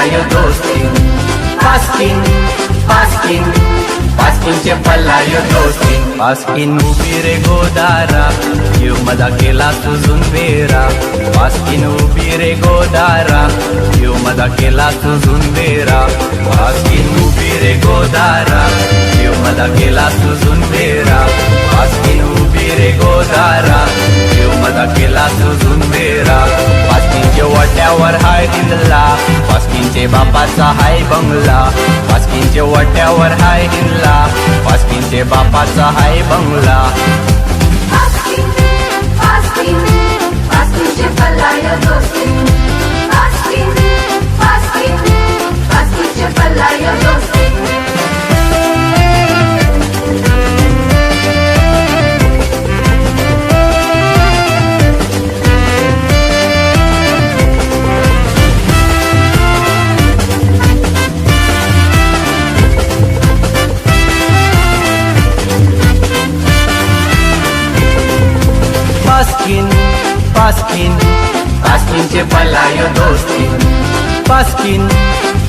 पलायो दोस्तीन पास्किन पास्किन पास्किनचे पलायो दोस्तीन पास्किन उभी रे गोदारा जीव माझा केला तुझून बेरा पास्किन उभी रे गोदारा जीव माझा केला तुझून बेरा पास्किन उभी रे गोदारा जीव माझा केला तुझून बेरा पास्किन उभी रे गोदारा जीव माझा केला तुझून बेरा पास्किनच्या वाट्यावर हाय हिंदला पास्किनचे बापाचा हाय बंगला पास्किनच्या वाट्यावर हाय हिंदला पास्किनचे बापाचा हाय बंगला पास्किन पास्किन पास्किनचे पलायो दोस्तीन पास्किन पास्किन पास्किनचे पलायो दोस्तीन पास्किन पास्किन पास्किनचे पलायो दोस्तीन पास्किन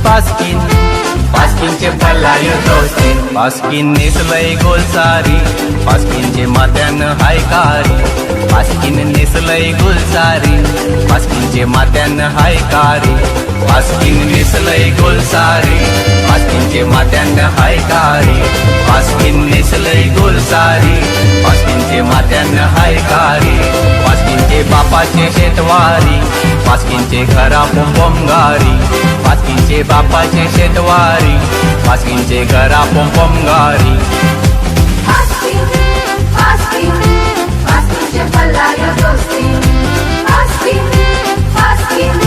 पास्किन पास्किनचे पलायो दोस्तीन पास्किन नेसलय गोलसारी पास्किनचे माथ्यानं हाय कारी पास्किन नेसलय गोलसारी पास्किनचे माथ्यानं हाय कारी पास्किन नेसलय गोलसारी पास्किनचे माथ्यानं हाय कारी पास्किन नेसलय गोलसारी पास्किनचे माथ्यानं हाय कारी पास्किनचे बापाचे शेतवारी पास्किनचे घरा पोंपोंगारी पास्किनचे बापाचे शेतवारी पास्किनचे घरा पोंपोंगारी पास्किन पास्किन पास्किनचे पलायो दोस्तीन पास्किन पास्किन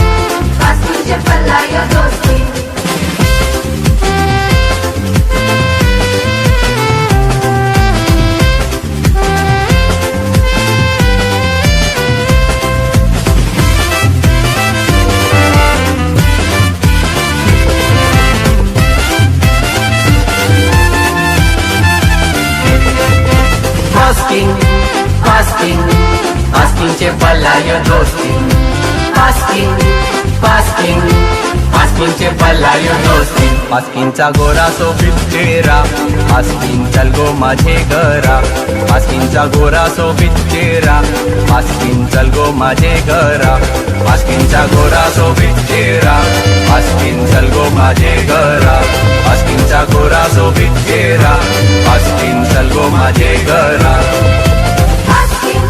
पास्किनचे पलायो दोस्तीन पास्किन पास्किन पास्किनचे पलायो दोस्तीन पास्किन पास्किन पास्किनचे पलायो दोस्तीन पास्किनचा गोरा सोबीत चेहरा पास्किन चल गो माझे घरा पास्किनचा गोरा सोबीत चेहरा पास्किन चल गो माझे घरा पास्किनचा गोरा सोबीत चेहरा पास्किन चल गो माझे घरा पास्किनचा गोरा सोबीत चेहरा पास्किन चल गो माझे घरा पास्किन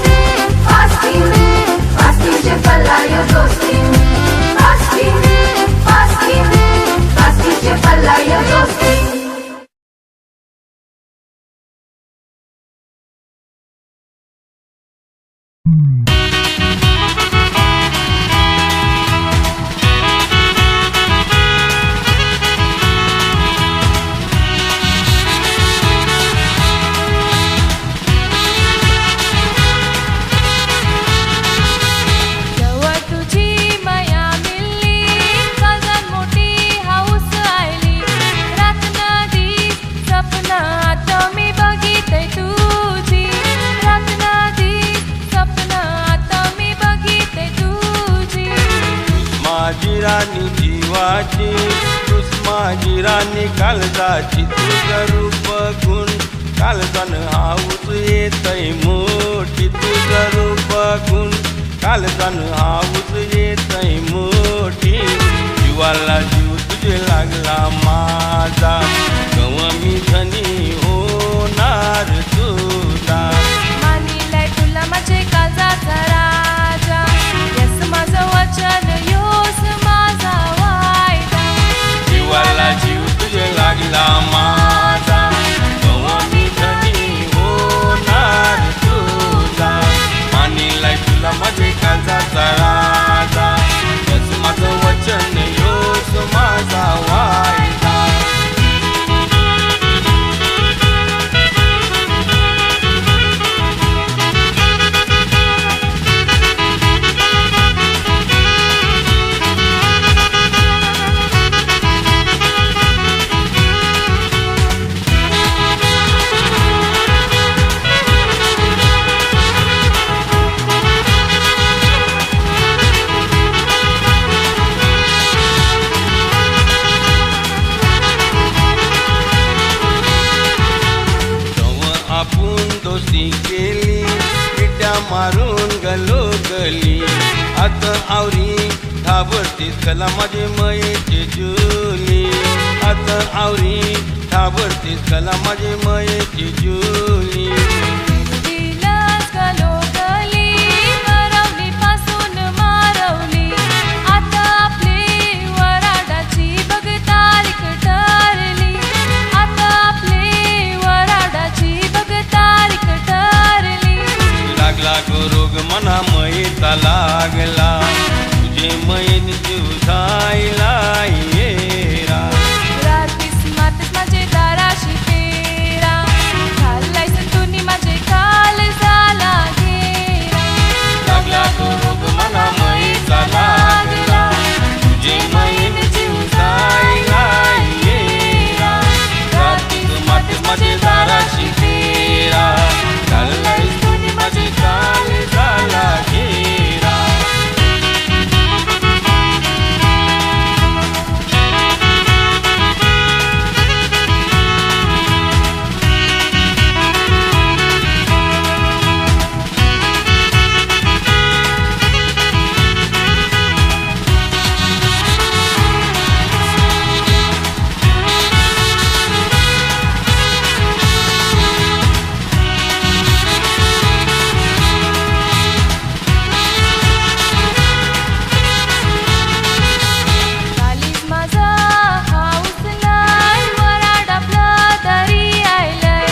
पास्किन पास्किनचे पलायो दोस्तीन पास्किन पास्किन पास्किनचे पलायो दोस्तीन जेव्हा तुझी माया मिळली सगळ्यात मोठी हाऊस आली रात नदी स्वप्नात मी बघितय तुझी रात नदी स्वप्नात मी बघितय तुझी माझी राणी जीवाची तूच माझी राणी काळजाची तुझं रूप गुण काळजान हाऊस येतय मोठी तुझं रूप गुण काळजान हाऊस येतय मोठी जीवाला जीव तुझे लागला माझा गव मी धनी होणार तुझा मानिलाय तुला माझे काळजाचा राजा यस माझं वचन योस माझा वायदा जीवाला जीव तुझे लागला माझा गव मी धनी होणार तुझा मानिलाय तुला माझे काळजाचा राजा बस माझं वचन योस माझा वायदा दोस्ती केली विट्या मारून गलो गली आता आवरी थाबरतीस कला माझे मयेचे जुली आता आवरी थाबरतीस कला माझे मयेची जुली दिलंच गलोगली वरवली पासून मारवली आता आपली वराडाची बघ तारीख ठरली आता आपली वराडाची बघ तारीख ठरली लागला गो रोग मना मयेचा लागला तुझे मयेन जीव जायला येरा रात्रीस मातीस माझे दाराशी फेरा घालायस तुम्ही माझे काल झाला घेरा लागला गो रोग मना मयेचा लागला तुझे मयेन जीव जायला येरा रात्रीस मातीस माझे दाराशी फेरा घालायस तुम्ही माझे काल झाला घेरा कालीच माझा हाऊस नाही वराड आपलं तरी आयलंय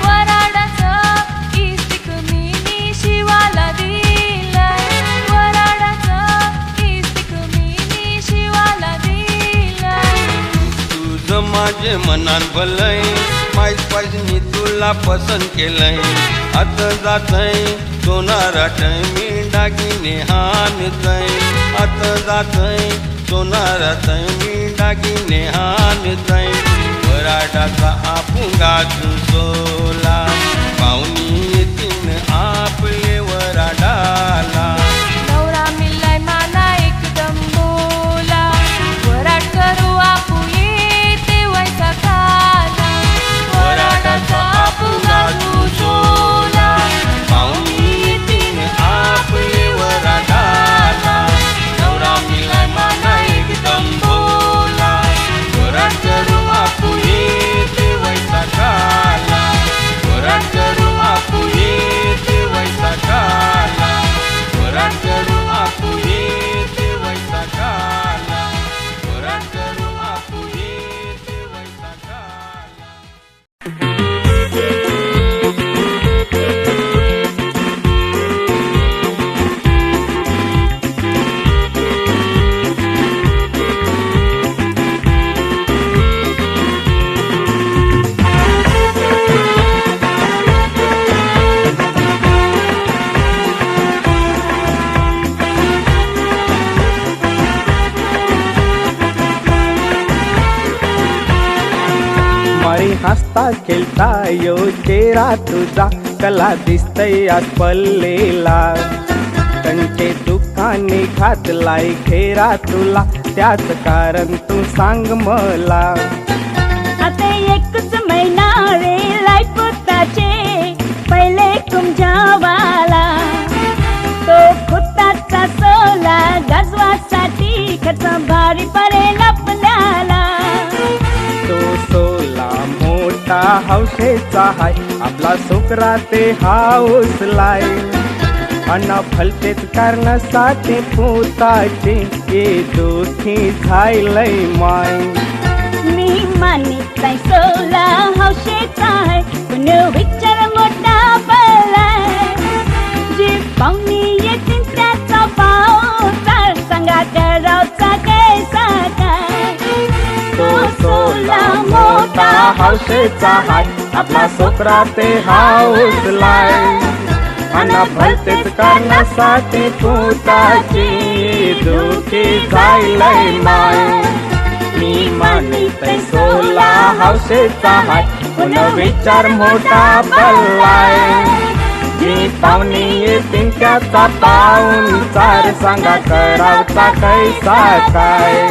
वराडाचं इस्तिक मीनी शिवाला दिलंय वराडाचं इस्तिक मीनी शिवाला दिलंय तुझं माझे मनात भलय माहीत पाहिजे मी तुला पसंत केलंय आता जातय सोनाराटय मी दागिने हानतय आता जातय सोनारातय मी दागिने हानतय वराडाचा आपुंगा सोला पाहुणी येतीन आपले वराडाला नवरा मिलाय माना एकदम बोला वराड करू आपू येते वैसा खाला वराडाचा आपुंगा सोला पाहुणी येतीन आपले वराडाला नवरा मिलाय माना एकदम भोला वराड करू आपू येते वैसा खाला वराड करू आपू येते वैसा खाला वराड करू आपू येते वैसा खाला वराड करू आपू येते वैसा खाला मारी हसता खेळता यो चेहरा तुझा कला दिसतय आज पल्लेला कंटे दुखाने घातलाय घेरा तुला त्याच कारण तू सांग मला आता एकच महिना वेळाय पुताचे पहिले कुंजावाला तो खुताचा सोला गजवासाठी खर्च भारी पडेल आपल्याला तो सोला मोठा हौशेचा हाय आपला सोकरा ते हाऊसलाय अन भलतेच कारणासाठी पोताचे ये दुखी झायलय माय मी मानित नाही सोला हौशेचा आहे पण विचार मोठा पडलाय जी पाहुणी येतील त्याचा पाव तर सांगा करावचा कैसा काय तो सोला मोठा हौशेचा हाय आपला सोकरा ते हाऊसलाय अन भलतेच कारणासाठी पोताचे दुखी झायलय माय मी मानित सोला हौशेचा हाय पण विचार मोठा पडलाय जी पाहुणी येतील त्याचा पाहून चार सांगा करावचा कैसा काय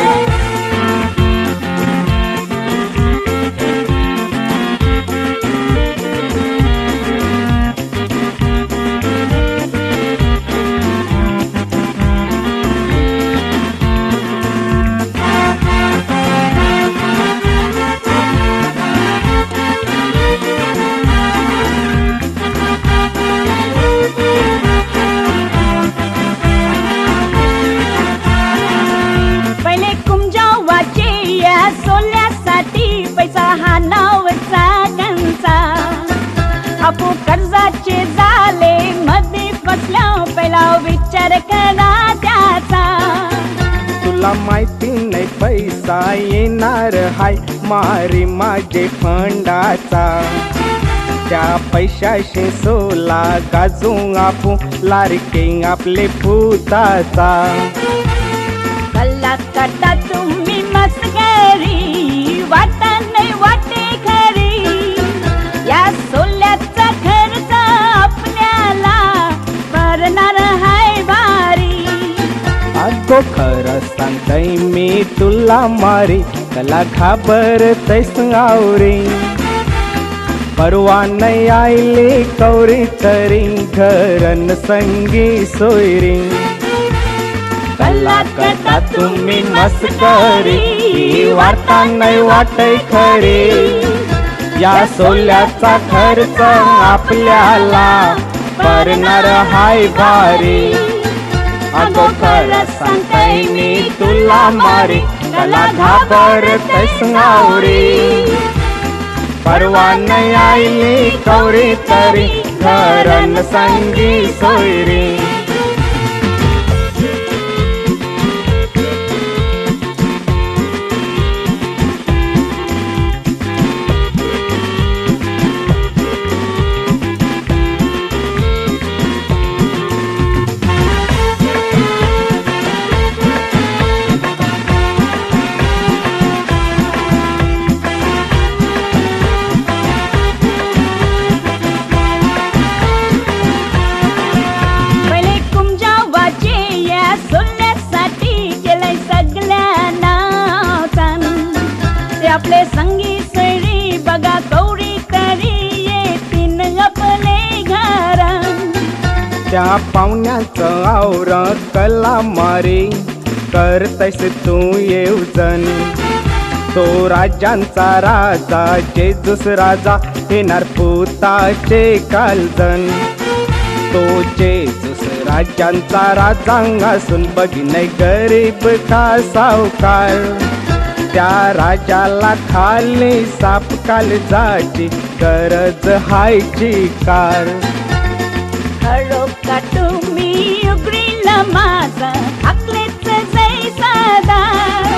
तुला माहिती नाही पैसा येणार हाय मारी माझे फंडाचा. त्या पैशाशी सोला गाजू आपू लारके आपले भूताचा. कल्ला काटा तुम्ही मस्करी वाटा नाही वाटे खरी. या सोल्याचा खर्च आपल्याला भरणार हाय भारी. अगो खरं सांगतय मी तुला मारी कला घाबरतयस आवरी. परवा नाही आईली कवरी तरी घरन संगी सोयरी. कला करता तुम्ही मस्करी वार्ता नाही वाटय खरी. या सोल्याचा खर्च आपल्याला भरणार हाय भारी. अगो खरं सांगतय मी तुला मारी कला घाबरतयस आवरी. परवा नाही आईली कवरी तरी घरन संगी सोयरी. पहिले कुंजावाचे या सोल्यासाठी केलंय सगळ्यांना ताण. ते आपले संगी सैरी बघा कवरी तरी येतीन आपले घरान. त्या पाहुण्याचं आवर कला मारी करतयस तू येऊजन. तो राजांचा राजा जेजूस राजा येणार भूताचे कालजन. तो जेजूस राजांचा राजा असून बघिनय गरीब का सावकार. त्या राजाला खाली साप कालजाची गरज हायची कार. खरो का तुम्ही उघडीला माझा आकलेच जैसा दार.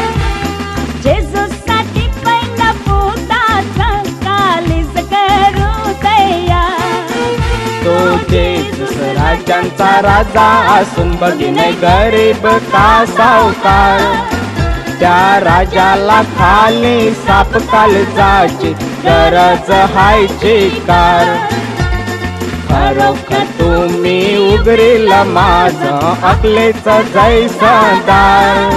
जेजूसाठी पहिला पोताचा कालीज करू तयार. तो जेजूस राजांचा राजा असून बघिनय गरीब का सावकार. त्या राजाला खाली साप कालजाची गरज हायची कार. खरोखर तुम्ही उघडील माझं अकलेच जैसा दार.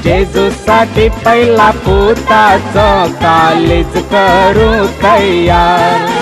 जेजूसाठी पहिला पोताचं कालीज करू तयार.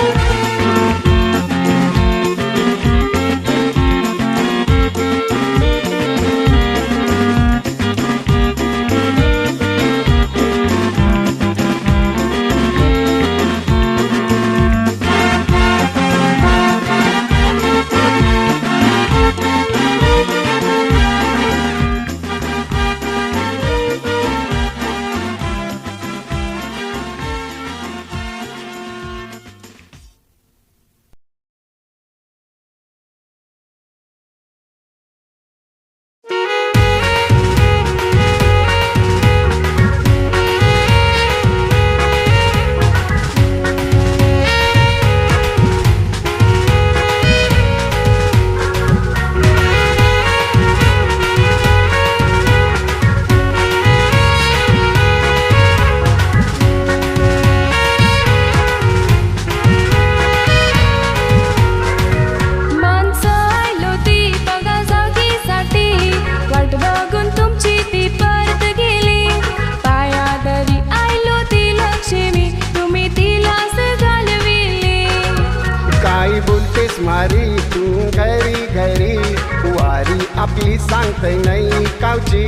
आपली सांगतय नाही कावची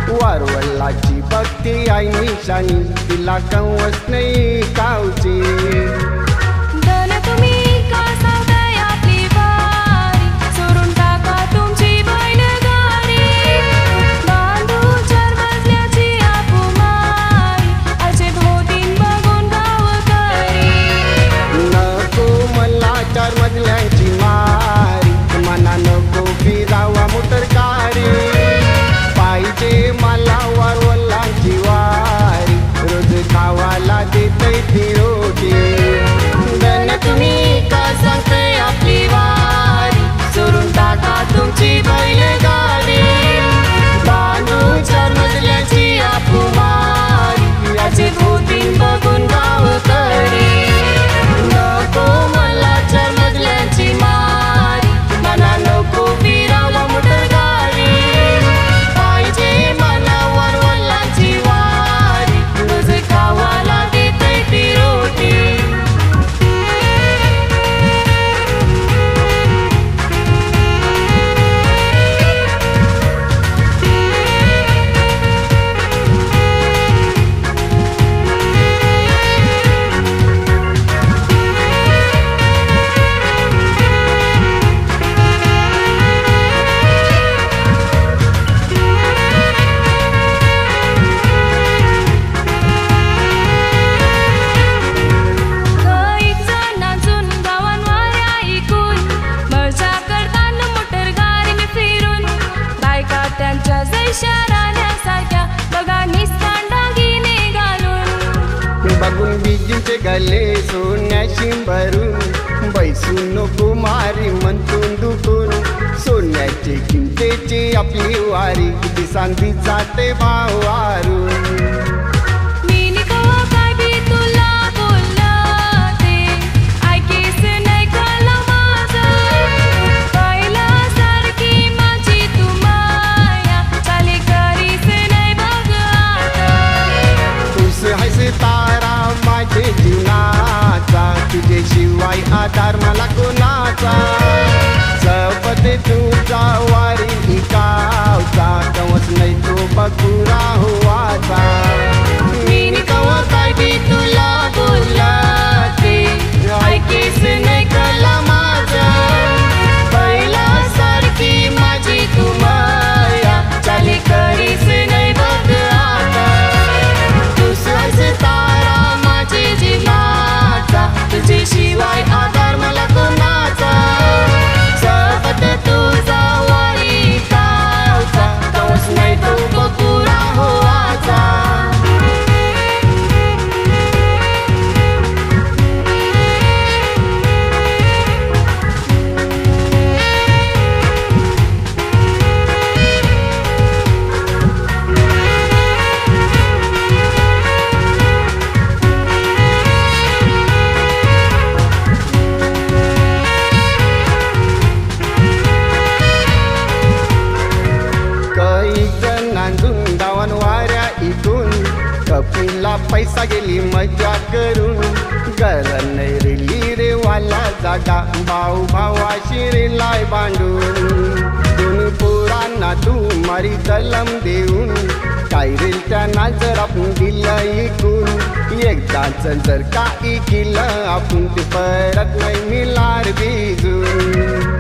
वारवल्लाची भक्ती आई निशानी तिला कवच नाही कावची धन तुम्ही का सांगताय आपली वारी सोडून टाका तुमची बहिणगारी बांधू चार मजल्याची आपुमारी असे भोवतीन बघून गावकरी नको मला चार मजल्यांची मारी मना नको फिरावा मोटरकारी पाहिजे मला बीजींचे गले सोन्याशी भरून बैसू नको मारी म्हणतून दुखून सोन्याची किमतेची आपली वारी दिसांदी जाते भाव वारून मी कवा काय बी तुला बोललं ते ऐकेस नाही कळलं माझं पहिल्यासारखी माझी तू माया चाले करीस नाही बघ आता तुझ हैसे तारा माझे जीवनाचा तुझ्याशिवाय आधार मला कोणाचा जपते तुझा वारी इकावचा कवच नाही तो बकुरा होवाचा मी कवा काय बी तुला बोललं ते ऐकेस नाही कळलं माझं पहिल्यासारखी माझी तू माया चाले करीस नाही बघ आता तुझे तारा माझे जीवनाचा तुझ्याशिवाय आधार मला कोणाचा जपते तुझा वारी कावचा कवच नाही तो बकुरा होवाचा काही जणांतून गावान वाऱ्या इथून कपिला पैसा गेली मजा करून गरण नाही रेली रे वाला जागा भाऊ भावाशी रेलाय बांधून दोन पोरांना तू मारी तलम देऊन काय रेल त्यांना जर आपण दिलं ऐकून एकदाच जर काही केलं आपण ते परत नाही मिळणार भिजून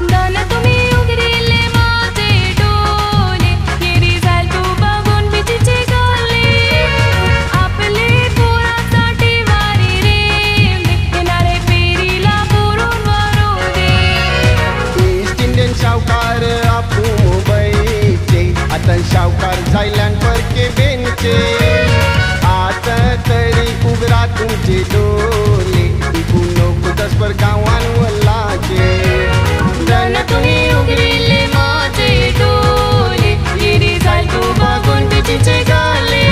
दान तुम्ही उघडले माझे डोळे केरी जाल तू बघून भीतीचे गल्ले आपले पोरासाठी वारी रे येणारे पेरीला पुरून वरू दे ईस्ट इंडियन शावकार आपू मुंबईचे आता शावकार झायल्यान परके बेनचे आता तरी उघडा तुमचे डोले इकू नको दसपर गावान वल्लाचे दान तुम्ही उघडले माझे डोळे केरी जाल तू बघून भीतीचे गल्ले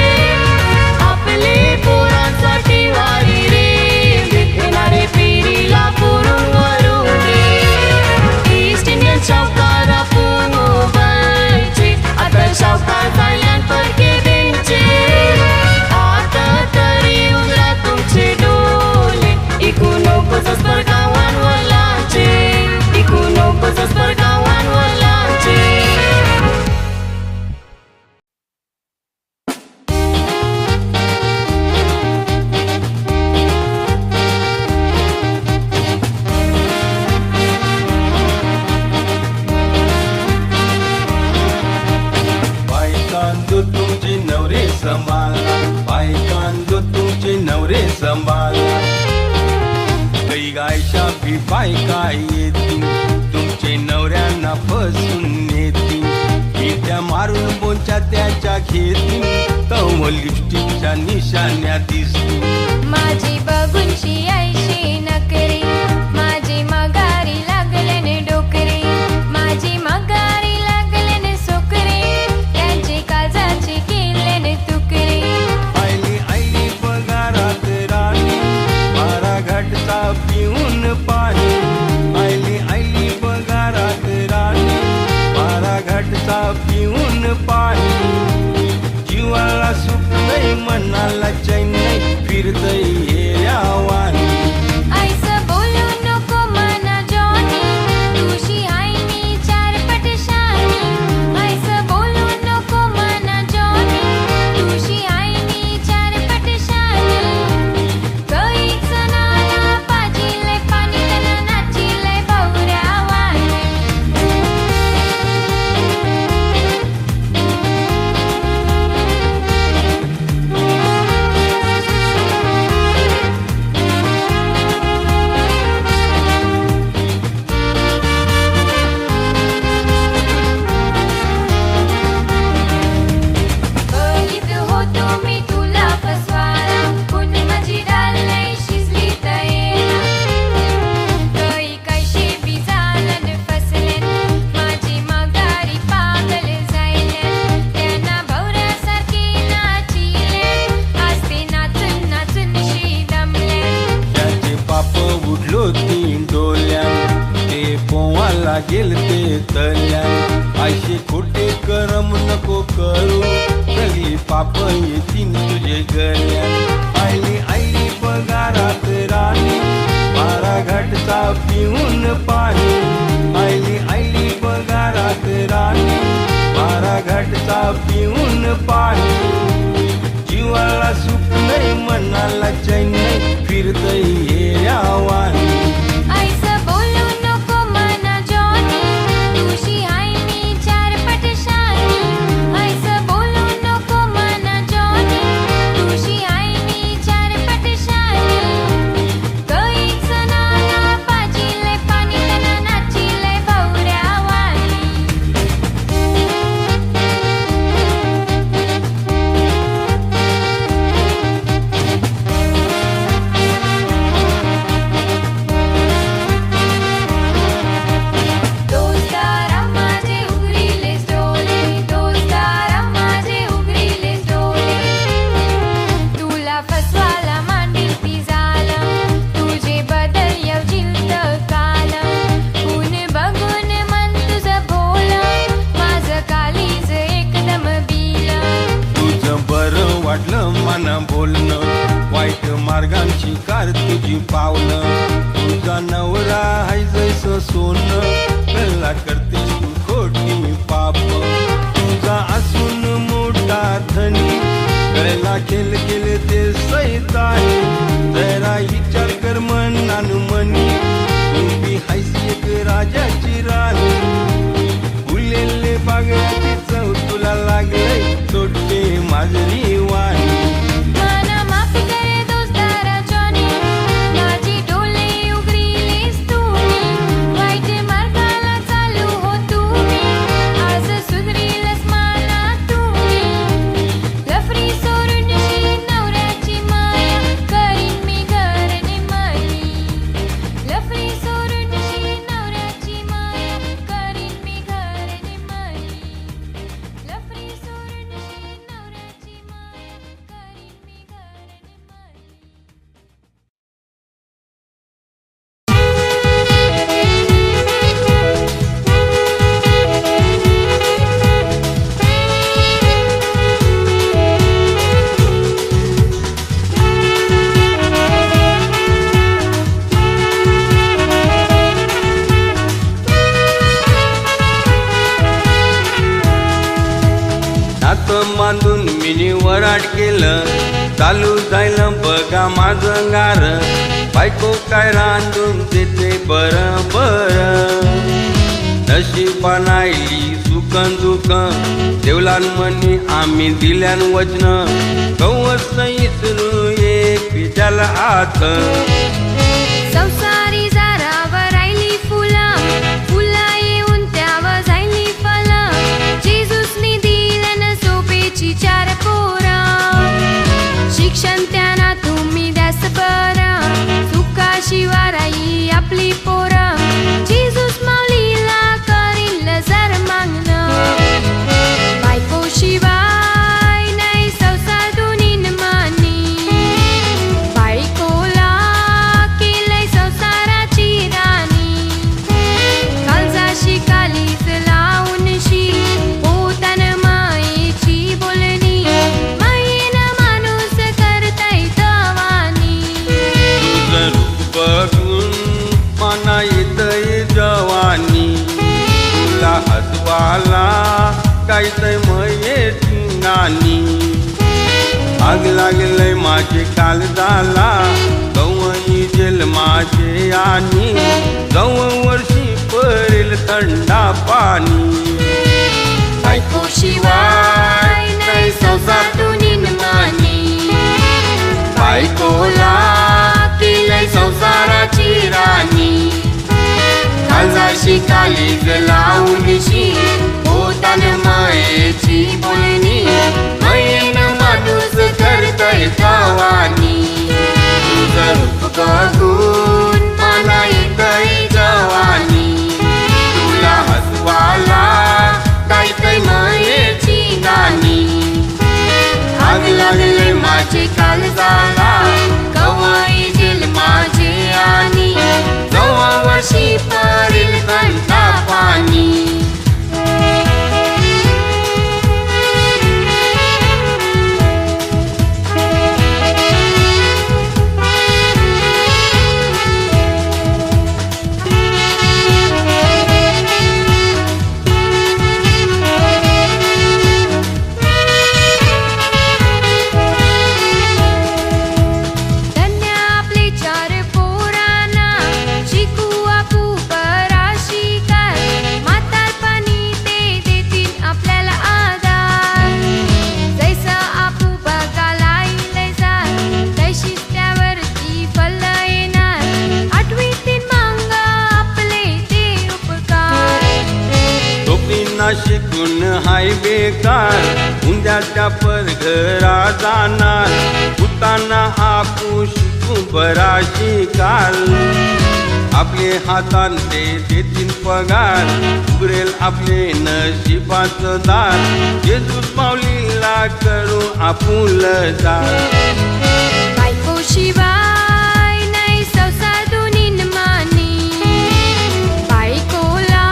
आपले पोरांसाठी वारी रे येणारे पेरीला पुरून वरू दे ईस्ट इंडियन शावकार आपण मोबाईलचे आता शावकार झाल्यान परके बेनचे आता तरी उघडा तुमचे डोळे इकू नको जसपर गावान वलाचे इकू नको जसपर गावान वलाचे बायकांदो तुमचे नवरे सांभाळा बायकांदो तुमचे नवरे सांभाळा काही गायशा बी बायका येतील तुमचे नवऱ्यांना फसून नेतील त्या मारून बोंच्या त्याच्या घेतील तव लिपस्टिकच्या निशाण्या दिसतील माझी बघूनशी ऐशी नकरे माझी मगारी लागल्याने डोकरे माझी मगारी लागल्याने सोकरे त्यांची काळजाची केल्याने तुकरे आईली आईली पगारात राणी बारा घाटचा पिऊन पाणी आईली आईली पगारात राणी बारा घाटचा पिऊन पाणी जीवाला सुख नाही मनाला चैन नाही फिरतय हे आव्हान ऐसं बोलू नको मना जॉनी तुझी आईनी चारपट शानी ऐसं बोलू नको मना जॉनी तुझी आईनी चारपट शानी कैक जणाला पाजिले पाणी त्यांना नाचिले भवऱ्या वाणी करू सगळी पाप येतील तुझे गळ्यात आईली आईली पगारात राणी बारा घाटचा पिऊन पाणी आईली आईली पगारात राणी बारा घाटचा पिऊन पाणी जीवाला सुख नाही मनाला चैन नाही फिरतय हे आव्हान ऐसं बोलू नको मना जॉनी तुझी आईनी चारपट शानी ऐसं बोलू नको मना जॉनी तुझी आईनी चारपट शानी कैच नाला पाजिले पाणी त्यांना नाचिले भवऱ्या वाणी दोस्तारा माझे उघडीलेस डोळे दोस्तारा माझे उघडीलेस डोळे तुला फसवाला मांडील ती झालं तुझे बदल येवजिल काल ऊन बघून मन तुझं भोलं माझं कालीज एकदम बिलं तुझं बरं वाटलं मन बोलणं वाईट मार्गांची कार तुझी पावलं तुझा नवरा हाय जैसं सोनं कल्ला करते तू खोटी पाप तुझा असून मोठा धनी कळला खेळ केले ते सैतानी जरा विचार कर मनान मनी तुम्ही हायस एक राजाची राणी फुलेले बागड्याची चव तुला लागले तोटे माजरी वाणी मना माफ करे दोस्तारा जॉनी माझी डोळे उघडीलेस तुम्ही वाईट मार्गाला चालू हो तुम्ही आज सुधरीलच मला तुम्ही लफरी सोडून शी नवऱ्याची माया करीन मी घर निमली लफरी सोडून शी नवऱ्याची माया करीन मी घर निमली लफरी सोडून शी नवऱ्याची माया करीन मी घर निमली नातं बांधून मिनी वराट केलं चालू जायला बघा माझं गार बायको काय रांधून देते बरं बरं नशिबानायली सुकन दुकन देवलान मनी आम्ही दिल्यान वचन कवस इसरू एक पिजाला आत संसारी जारावर राहिली फुलं फुलं येऊन त्यावर जायली फलं जेजूसनी दिलं सोपेची चार पोरं शिक्षण त्यांना तुम्ही द्यास बरं सुखाशिवाराई आपली पोरं जेजूस माऊलीला करील जर मागणं बायको शिवाय नाही संसार दोन्हीन मानी बायकोला केलंय संसाराची राणी काळजाशी कालीच लावून शी पोतान मायेची बोलणी मायेनं माणूस करताय जवानी तुझं रूप बघून मना येतय जवानी तुला हसवाला काहीतरी मयेची नानी आग लागलंय माझे कालदाला गवई जेल माझे आणि गव वर्षी पडेल थंडा पाणी बायको शिवाय नाही संसार दोन्हीन मानी बायकोला केलंय संसाराची राणी काळजाशी कालीज लावून शी पोतान मायेची बोलणी मयेनं माणूस करतय जवानी तुझं रूप बघून मला येतय जवानी तुला हसवाला काहीतरी मयेची गाणी आग लागले माझे काळजाला कवाई जेल माझे आणि वर्षी पडेल थंडा पाणी शिकून हाय बेकार उद्याच्या परघरा जाणार उताना आपू शिकू बरा शिकाल आपले हातांचे देतील पगार उघडेल आपले नशिबाचं दार जेजूस माऊलीला करू आपुल जा बायको शिवाय नाही संसार दोन्हीन मानी बायकोला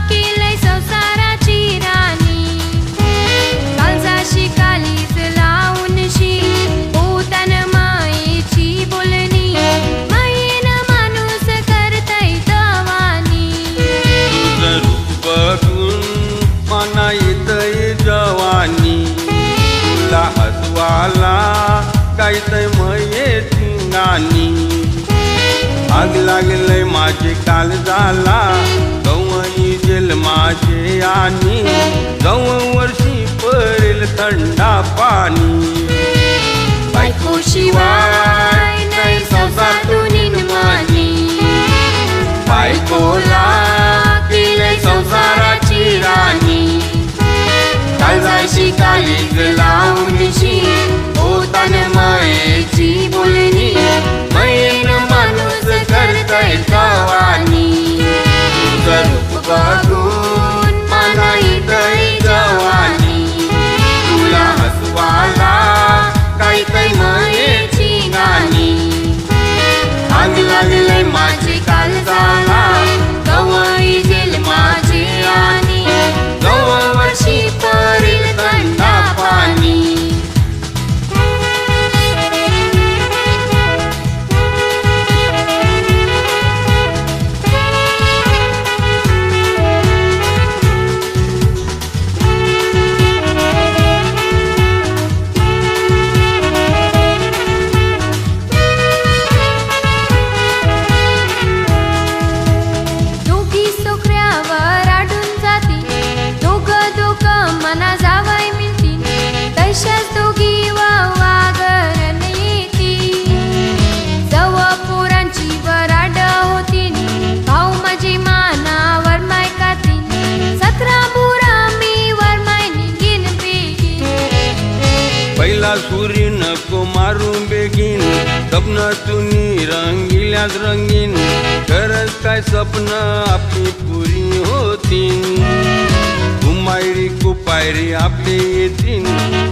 केलंय संसाराची राणी काळजाशी कालीच लावूनशी पोतान मायेची बोलणी मायेनं माणूस करतय जवानी तुझं रूप बघून मना येतय जवानी तुला हसवाला गायतय मयेची गाणी आग लागलंय माझे काल झाला गवई जेल माझे आणि गव वर्षी पडेल थंडा पाणी बायको शिवाय नाही संसार दोन्हीन मानी बायकोला केलंय संसाराची राणी काळजाशी कालीज लावूनशी पोतान मायेची बोलणी मैन माणूस करतय जवानी तुझं रूप बघून मला येतय जवानी तुला हसवाला गायतय मायेची गाणी आग लागलंय माझे काल झाला गवई जेल माझे आणि गव वर्षी पडेल थंडा पाणी दोघी सोकऱ्यावर आढून जातील दोघं मना जावई मिळतील तशाच दोघी वागरण येतील जव पोरांची वराड होतील भाऊ माझी मानावर माय खातील 17 पोरा मी वर माय निघीन बेगीन पहिला सूर्य नको मारून बेगीन स्वप्न तुम्ही रंगिल्याच रंगीन खरंच काय स्वप्न आपली पुरी होतीन कुमायरी कुपायरी आपले येतील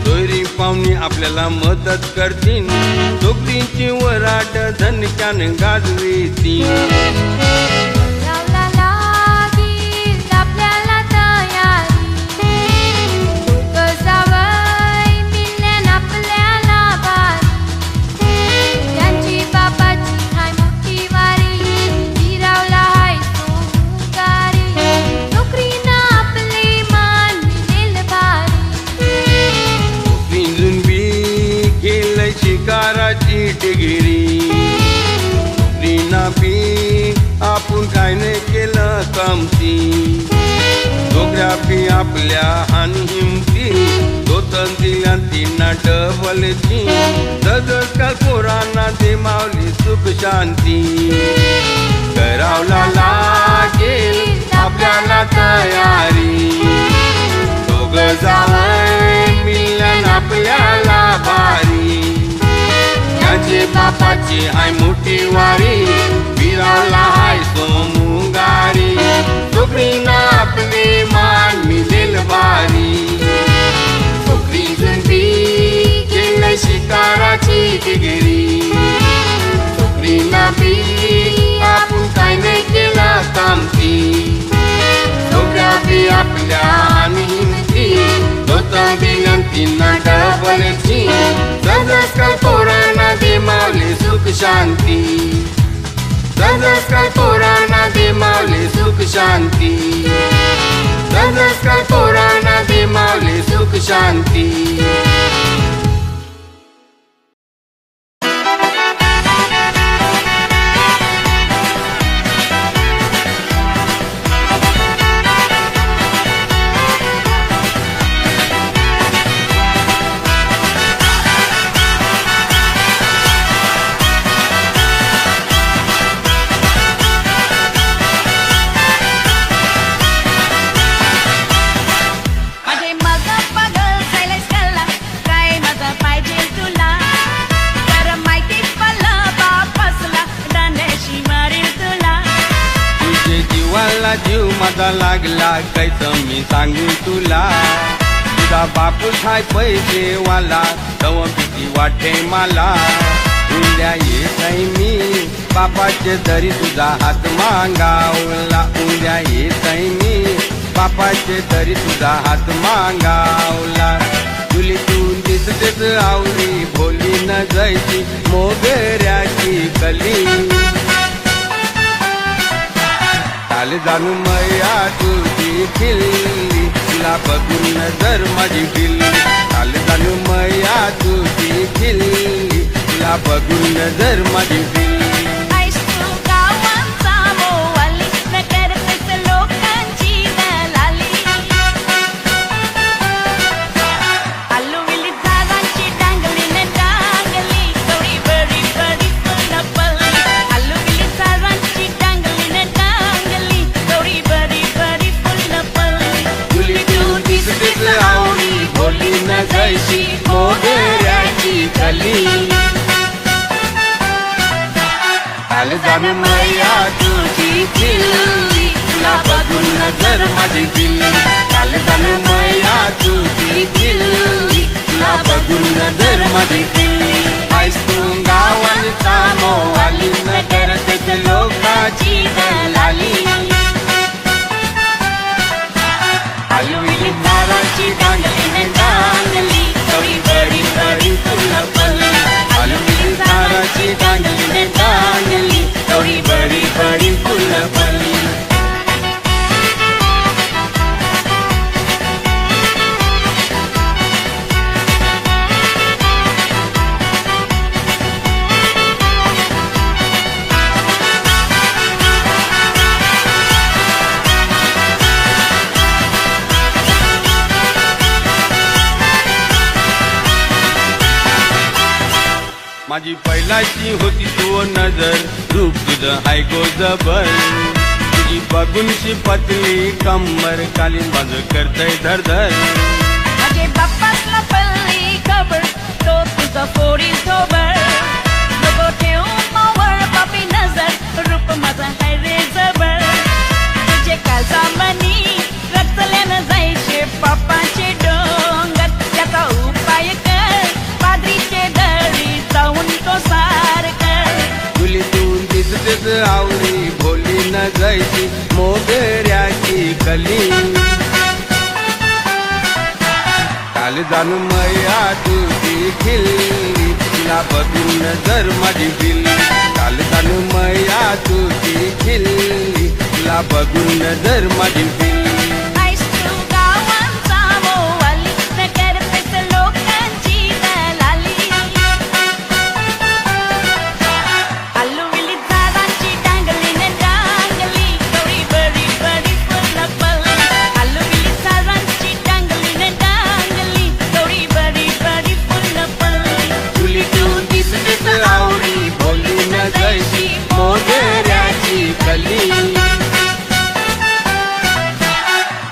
सोयरी पाहुणी आपल्याला मदत करतील चोकरींची वराट धनक्यान गाजवीतील लावला लागील आपल्याला तयारी दोघं जावई मिळल्यान आपल्याला बारी त्यांची बापाची हाय मोठी वारी हिरावला हाय तो मुंगारी नोकरीनं आपले मान मिळेल भारी पिंजून बी गेलंय शिकाराची डिग्री नोकरीना बी आपण काय नाही केलं कमती दोघ्या बी आपल्या आणि हिमती दोतन दिल्या तिना डबलची जगत का पोरांना दे मावली सुख शांती करावला लागेल आपल्याला तयारी दोघं जावई मिळल्यान आपल्याला भारी त्याचे बापाची हाय मोठी वारी विरावला हाय सोमुंगारी चोकरीना आपले मान मिळेल भारी चोकरी जुंबी केलंय शिकाराची डिग्री चोकरीना बी आपण काय नाही केलं कामती दोघ्या बी आपल्या आणि हिमती दोतन विनंतींना डबलची जगस काय पोरांना दे मावले सुख शांती जगस काय पोरांना दे मावले सुख शांती जगस काय पोरांना दे मावले सुख शांती जीव माझा लागला कैस मी सांगू तुला तुझा बापूस हाय पैसेवाला तव भीती वाटे मला उद्या येत नाही मी बापाचे तरी तुझा हात मागावला उद्या येत नाही मी बापाचे तरी तुझा हात मागावला चुलीतून दिसतेच आवरी भोली न जायची मोगऱ्याची कली चाल जाणू मैया तुझी खिल्ली तुला बघून नजर माझी गिल्ली चाल जाणू मैया तुझी खिल्ली तुला बघून नजर माझी गिल्ली ऐस तू गावांचा मोवाली न करतेस लोकांची दलाली आलू विली झाडांची डांगली न डांगली कवडी बडी बडी पुन्हा पल्ली आलू विली झाडांची डांगली न डांगली कवडी बडी बडी पुन्हा पल्ली चुलीतून दिसतेच आवडी भोली न जायची मोगऱ्याची कली चाल जाणू मैया तुझी खिल्ली तुला बघून नजर माझी गिल्ली चाल जाणू मैया तुझी खिल्ली तुला बघून नजर माझी गिल्ली ऐस तू गावांचा मोवाली न करतेच लोकाची दलाली आलूविली झाडाची डांगली न डांगली कवडी बडी बडी पुन्हा पल्ली आलूविली झाडाची डांगली न डांगली कवडी बडी बडी पुन्हा पल्ली माझी पहिलाची होती तो नजर रूप तुझं हाय गो जबर तुझी बघूनशी पतली कंबर कालीन माझं करतय धरधर माझे बाप्पासला पल्ली खबर तो तुझा फोडी सोबर नको ठेवू मावळ पापी नजर रूप माझा हाय रे जबर तुझे कालचा मनी रचल्यानं जायचे पापाचे डोंगर त्याचा उपाय कर पादरीचे दरी जाऊन तो सार कर चुलीतून दिसतेच आवरी भोली न जायची मोगऱ्याची कली काल जाणू मैया तुझी खिल्ली तुला बघून नजर माझी गिल्ली काल जाणू मैया तुझी खिल्ली तुला बघून नजर माझी गिल्ली ऐस तू गावांचा मोवाली न करतेस लोकांची दलाली आलू विली झाडांची डांगली न डांगली कवडी बडी बडी पुन्हा पल्ली आलू विली झाडांची डांगली न डांगली कवडी बडी बडी पुन्हा पल्ली चुलीतून दिसतेच आवडी भोली न जायची मोगऱ्याची कली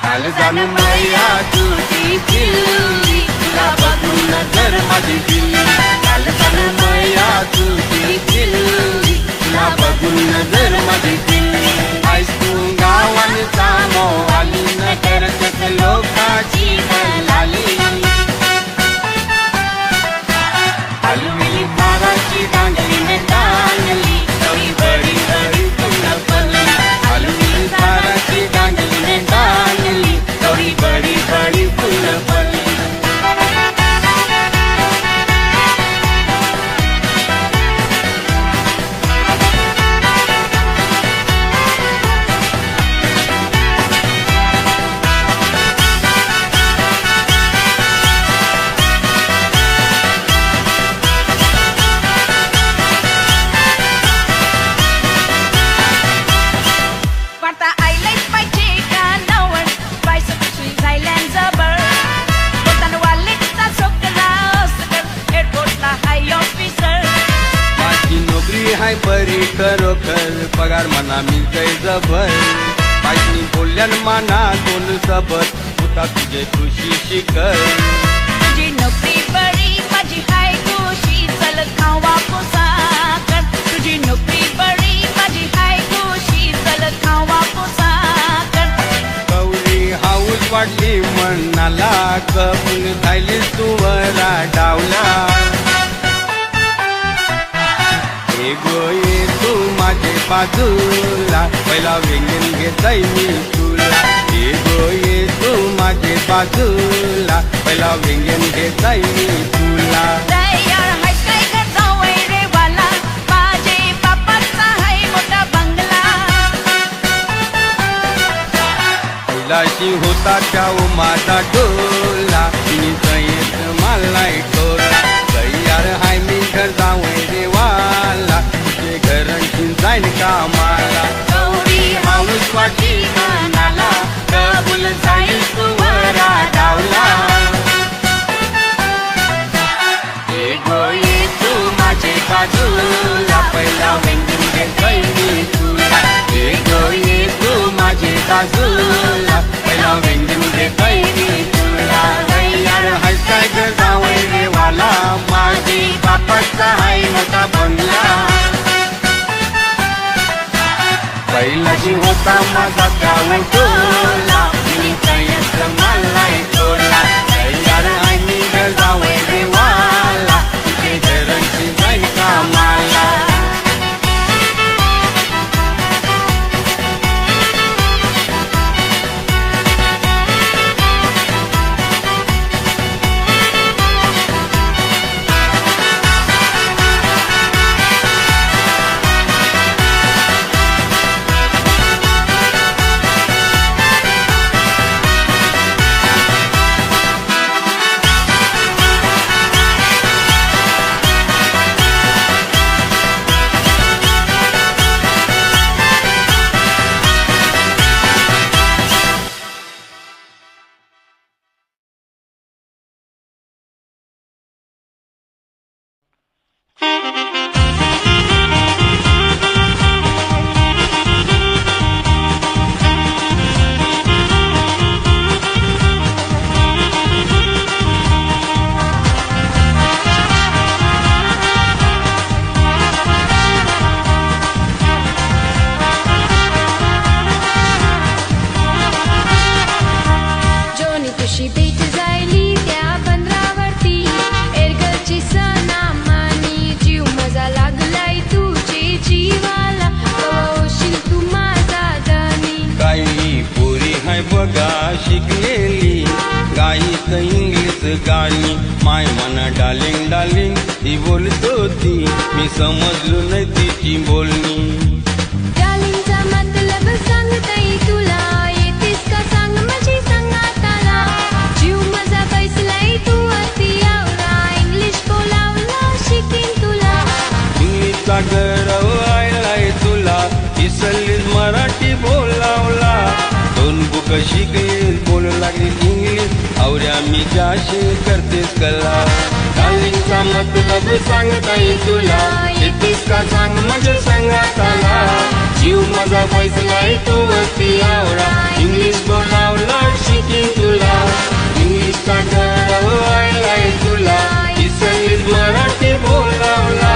काल जाणू मैया तुझी खिल्ली तुला बघून नजर माझी गिल्ली काल जाणू मैया तुझी खिल्ली तुला बघून नजर माझी गिल्ली ऐस तू गावांचा मोवाली न करतेस लोकाची दलाली आलूविली झाडाची डांगली न डांगली कवडी बडी बडी पुन्हा पल्ली आलूविली झाडाची डांगली न डांगली कवडी बडी बडी पुन्हा पल्ली वाटा आईलाच पाहिजे का नवण बायचं पिशवी जायल्यान जबर बोलताना वालेटचा छोकरा असकर एअरपोर्टला हाय ऑफिसर माझी नोकरी हाय बरी खरोखर पगार मना मिळतय जबर बाईनी बोलल्यान माना दोन सबत होता तुझे खुशी शिकर तुझी नोकरी बरी माझी हाय खुशी चल खावा पोसाकर तुझी नोकरी बरी माझी हाय खुशी चल खावा पोसाकर ये तू माझे बाजूला पहिला व्यंजन घेताय मी तुला ये गो ये तू माझे बाजूला पहिला व्यंजन घेताय मी तुला तयार हायस काय ग जावई रे वाला माझे बापाचा हाय मोठा बंगला कैलाशी होता त्या माझा डोला तिने येत मला टोला तयार हाय मी घर जावई रे वाला तुझे घरांची जाईन कामाला गौरी हाऊस वाटी मनाला कबूल जाईल तू वरा डावला ये गो ये तू माझे बाजूला पहिला व्यंजन घेताय मी तुला ये गो ये तू माझे बाजूला पहिला व्यंजन घेताय मी तुला तयार हाय काय ग जावई रे वाला माझी बापाचा हाय मोठा बंगला कैलाशी होता माझा गाव टोला येत मला टोला तयार हाय मी घर जावई रे वाला तुझे घरांची जाईन कामाला जोनी तुशी भेट जायली त्या बंदरावरती एरगलची सनामानी जीव मजा लागलाय तुझे जीवाला होशील तू माझा धनी काही पोरी हाय बघा शिकलेली गाईत इंग्लिश गाणी माय मना डार्लिंग डार्लिंग ती बोलत होती मी समजलो नाही तिची बोलणी डार्लिंगचा मतलब सांगताय तुला येतेस का सांग माझी संगाताला जीव माझा बैसलाय तू अति आवरा इंग्लिश बोलावला शिकीन तुला इंग्लिशचा गरव आयलाय तुला इसलीस मराठी बोलावला दोन बुक शिकलीस बोलू लागली इंग्लिश आवड्या मी जाशी करतेस कला डार्लिंगचा मतलब सांगताय तुला येतेस का सांग माझ्या संगाताला जीव माझा पैसलाय तू अति आवडा इंग्लिश बोलावला शिकीन तुला इंग्लिशचा गरव आयलाय तुला इसलीस मराठी बोलावला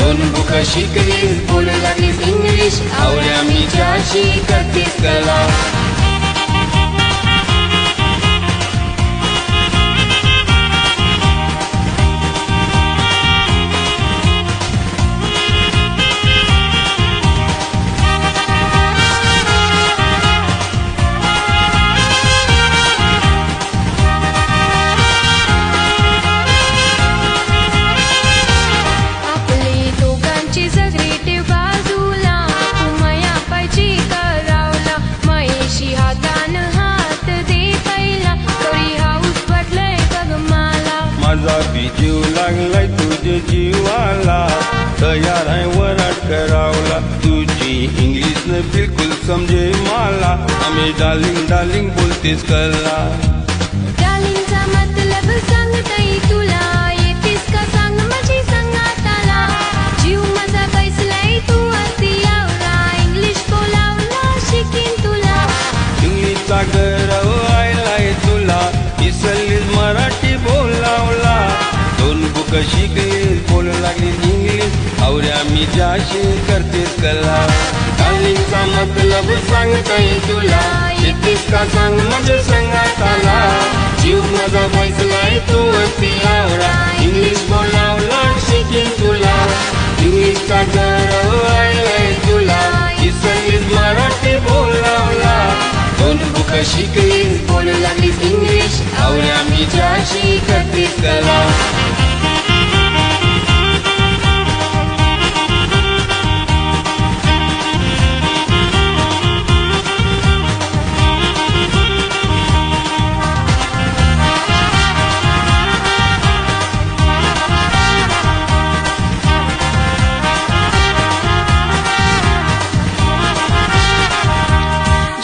दोन बुक शिकलीस बोलू लागलीस इंग्लिश आवड्या मी जाशी करतेस कला आपले दोघांची जगरी ठेव बाजूला तू माया पाहिजे करावला महेशी हातान हात दे पहिला तरी हाऊस वाटलंय बघ मला माझा बी जीव लागलाय तुझे जीवाला तयार आहे वराट करावला तुझी इंग्लिश न बिलकुल समजे मला आम्ही डार्लिंग डार्लिंग बोलतेस कला डार्लिंगचा मतलब सांगताय तुला येतेस का सांग माझी संगाताला जीव माझा बैसलाय तू अति आवरा इंग्लिश बोलावला शिकीन तुला इंग्लिशचा गरव आयलाय तुला इसलीस मराठी बोलावला दोन बुक शिकलीस बोलू लागली इंग्लिश आवड्या मी जाशी करतेस कला डार्लिंगचा मतलब सांगताय तुला येतेस का सांग माझ्या संगाताला जीव माझा बैसलाय तू अति आवडा इंग्लिश बोलावला शिकीन तुला इंग्लिशचा जर तुला इसरलीस मराठी बोलावला दोन बुक शिकलीस बोलू लागलीस इंग्लिश आवड्या मी ज्याशी करतीस कला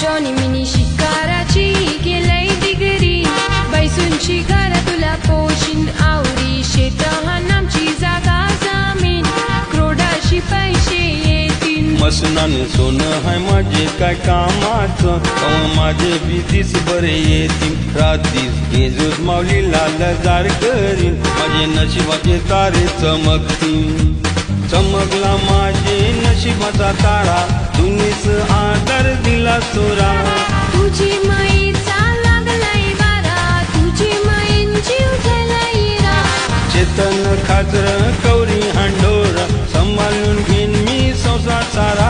जॉनी मिनी शिकाराची केलंय डिग्री बैसूनची घर तुला पोशिंद आवडी शेतहान आमची जागा जमीन क्रोडाशी पैसे येतील मसनाने सोनं हाय माझे काय कामाचं कवा माझे बिदीस बरे येतील रात्रीस गेजूस माऊलीला लजार करीन माझे नशिबाचे तारे चमकतील चमकला माझे नशिबाचा तारा तुम्हीच आदर दिला चोरा तुझी माईचा लागलाय वारा तुझी माईन जीव झालाय रा चेतन खातर कवरी हांडोर सांभाळून घेईन मी संसार सारा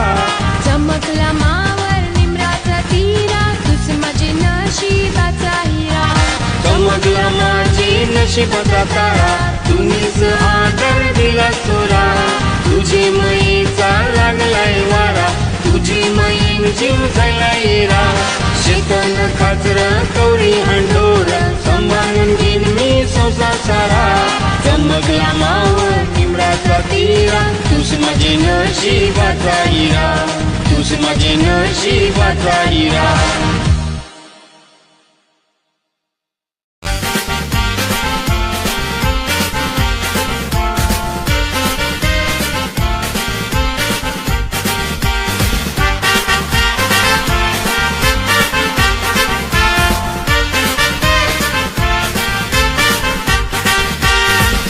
चमकला मावर निमराचा तीरा तुझ माझे नशिबाचा हिरा चमकला माझी नशिबाचा तारा तुम्हीच आदर दिला चोरा तुझी मईचा लागलाय वारा तुझी मईन जीव झालाय रा शेतन खाचर कवरी हांडोर सांभाळून घेईन मी संसार सारा चमकला मावर निमराचा तीरा तुझ माझे नशिबाचा हिरा तुझ माझे नशिबाचा हिरा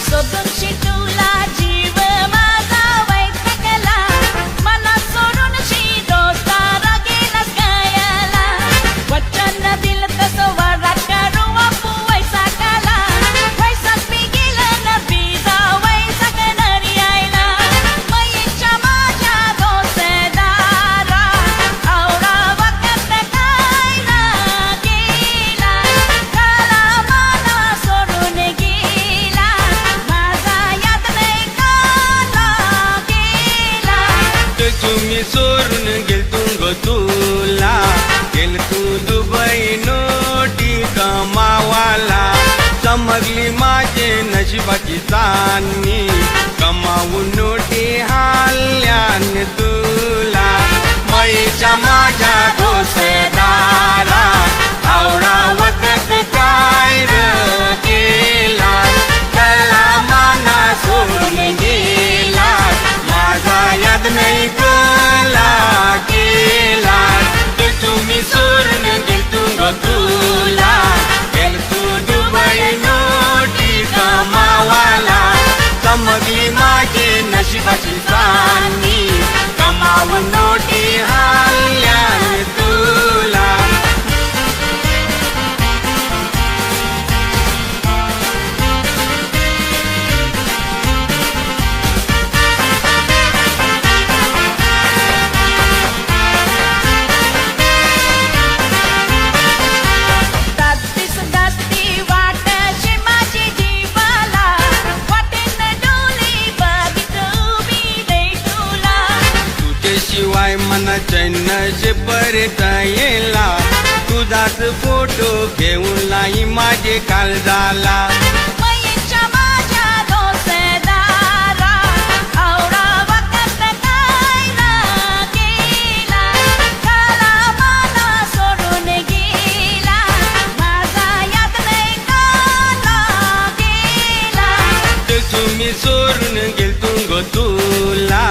सोबतशी तुला जीव माझा वैतागला मला सोडून दोस्तारा गेलास गायला वचन दिलं तसं वारा करू आपू वैसा काला वैसाच मी गेलं न बिजा वैसा कनरी आयला मईच्या माझ्या दोस्तारा आवडा वखत काय ना गेला काला मला सोडून गेला माझा याद नाही काला गेला ते तुम्ही सोडून गेलतू ग तुला गेल तू दुबई नोटी कमावाला चमकली माझे नशिबाची चांदणी कमावून नोटी हाल्यान तुला मईच्या माझ्या दोस्तारा आवडा वखत काय र केला त्याला माना सोडून गेला माझा याद नाही कला केला ते तुम्ही सोडून गेलतू ग तुला गेल तू दुबई नोटी कमावाला चमकली माझे नशिबाची चांदणी कमावून नोटी हाल्यान तुला दास्तीस दास्ती वाटशी माझी जीवाला वाटेन डोली बघितू मी रे तुला तुझ्याशिवाय मला चैन जे परत येला तुझाच फोटो घेऊन लाई माझे काल झाला मईच्या माझ्या दोस्तारा आवडा वखत काय ना गेला काला मला सोडून गेला माझा याद नाही काला गेला ते तुम्ही सोडून गेलतू ग तुला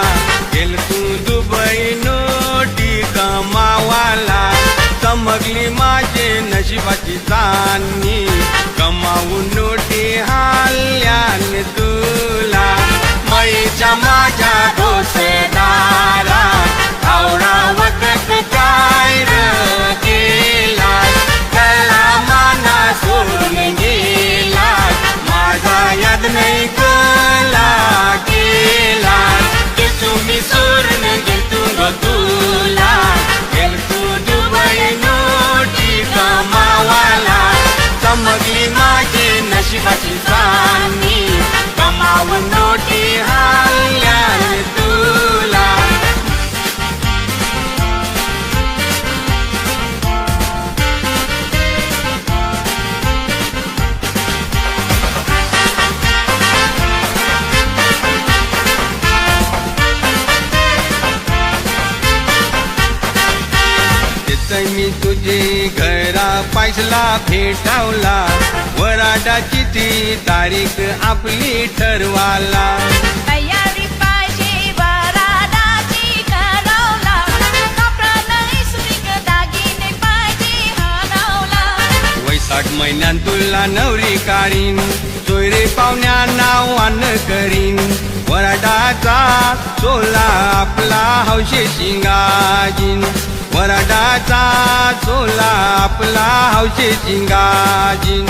गेल तू दुबई नोटी कमावाला चमकली माझे नशिबाची चांदणी कमावून नोटी हाल्यान तुला मईच्या माझ्या दोस्तारा आवडा वखत काय र केला त्याला माना सोडून गेला माझा याद नाही कला केला नशिबाची चांदणी कमावून नोटी हाल्याने तुला तिथं मी तुझे घरा पैसला भेटावला वराडाची ती तारीख आपली ठरवाला तयारी पाहिजे वराडाची ठरवला कपडा नाही सुरीक दागिने पाहिजे हरवला वैशाख महिन्यात तुला नवरी काढीन सोयरे पाहुण्या नावानं करीन वराडाचा सोला आपला हौशे शिंगाजीन वराडाचा सोला आपला हौशे शिंगाजीन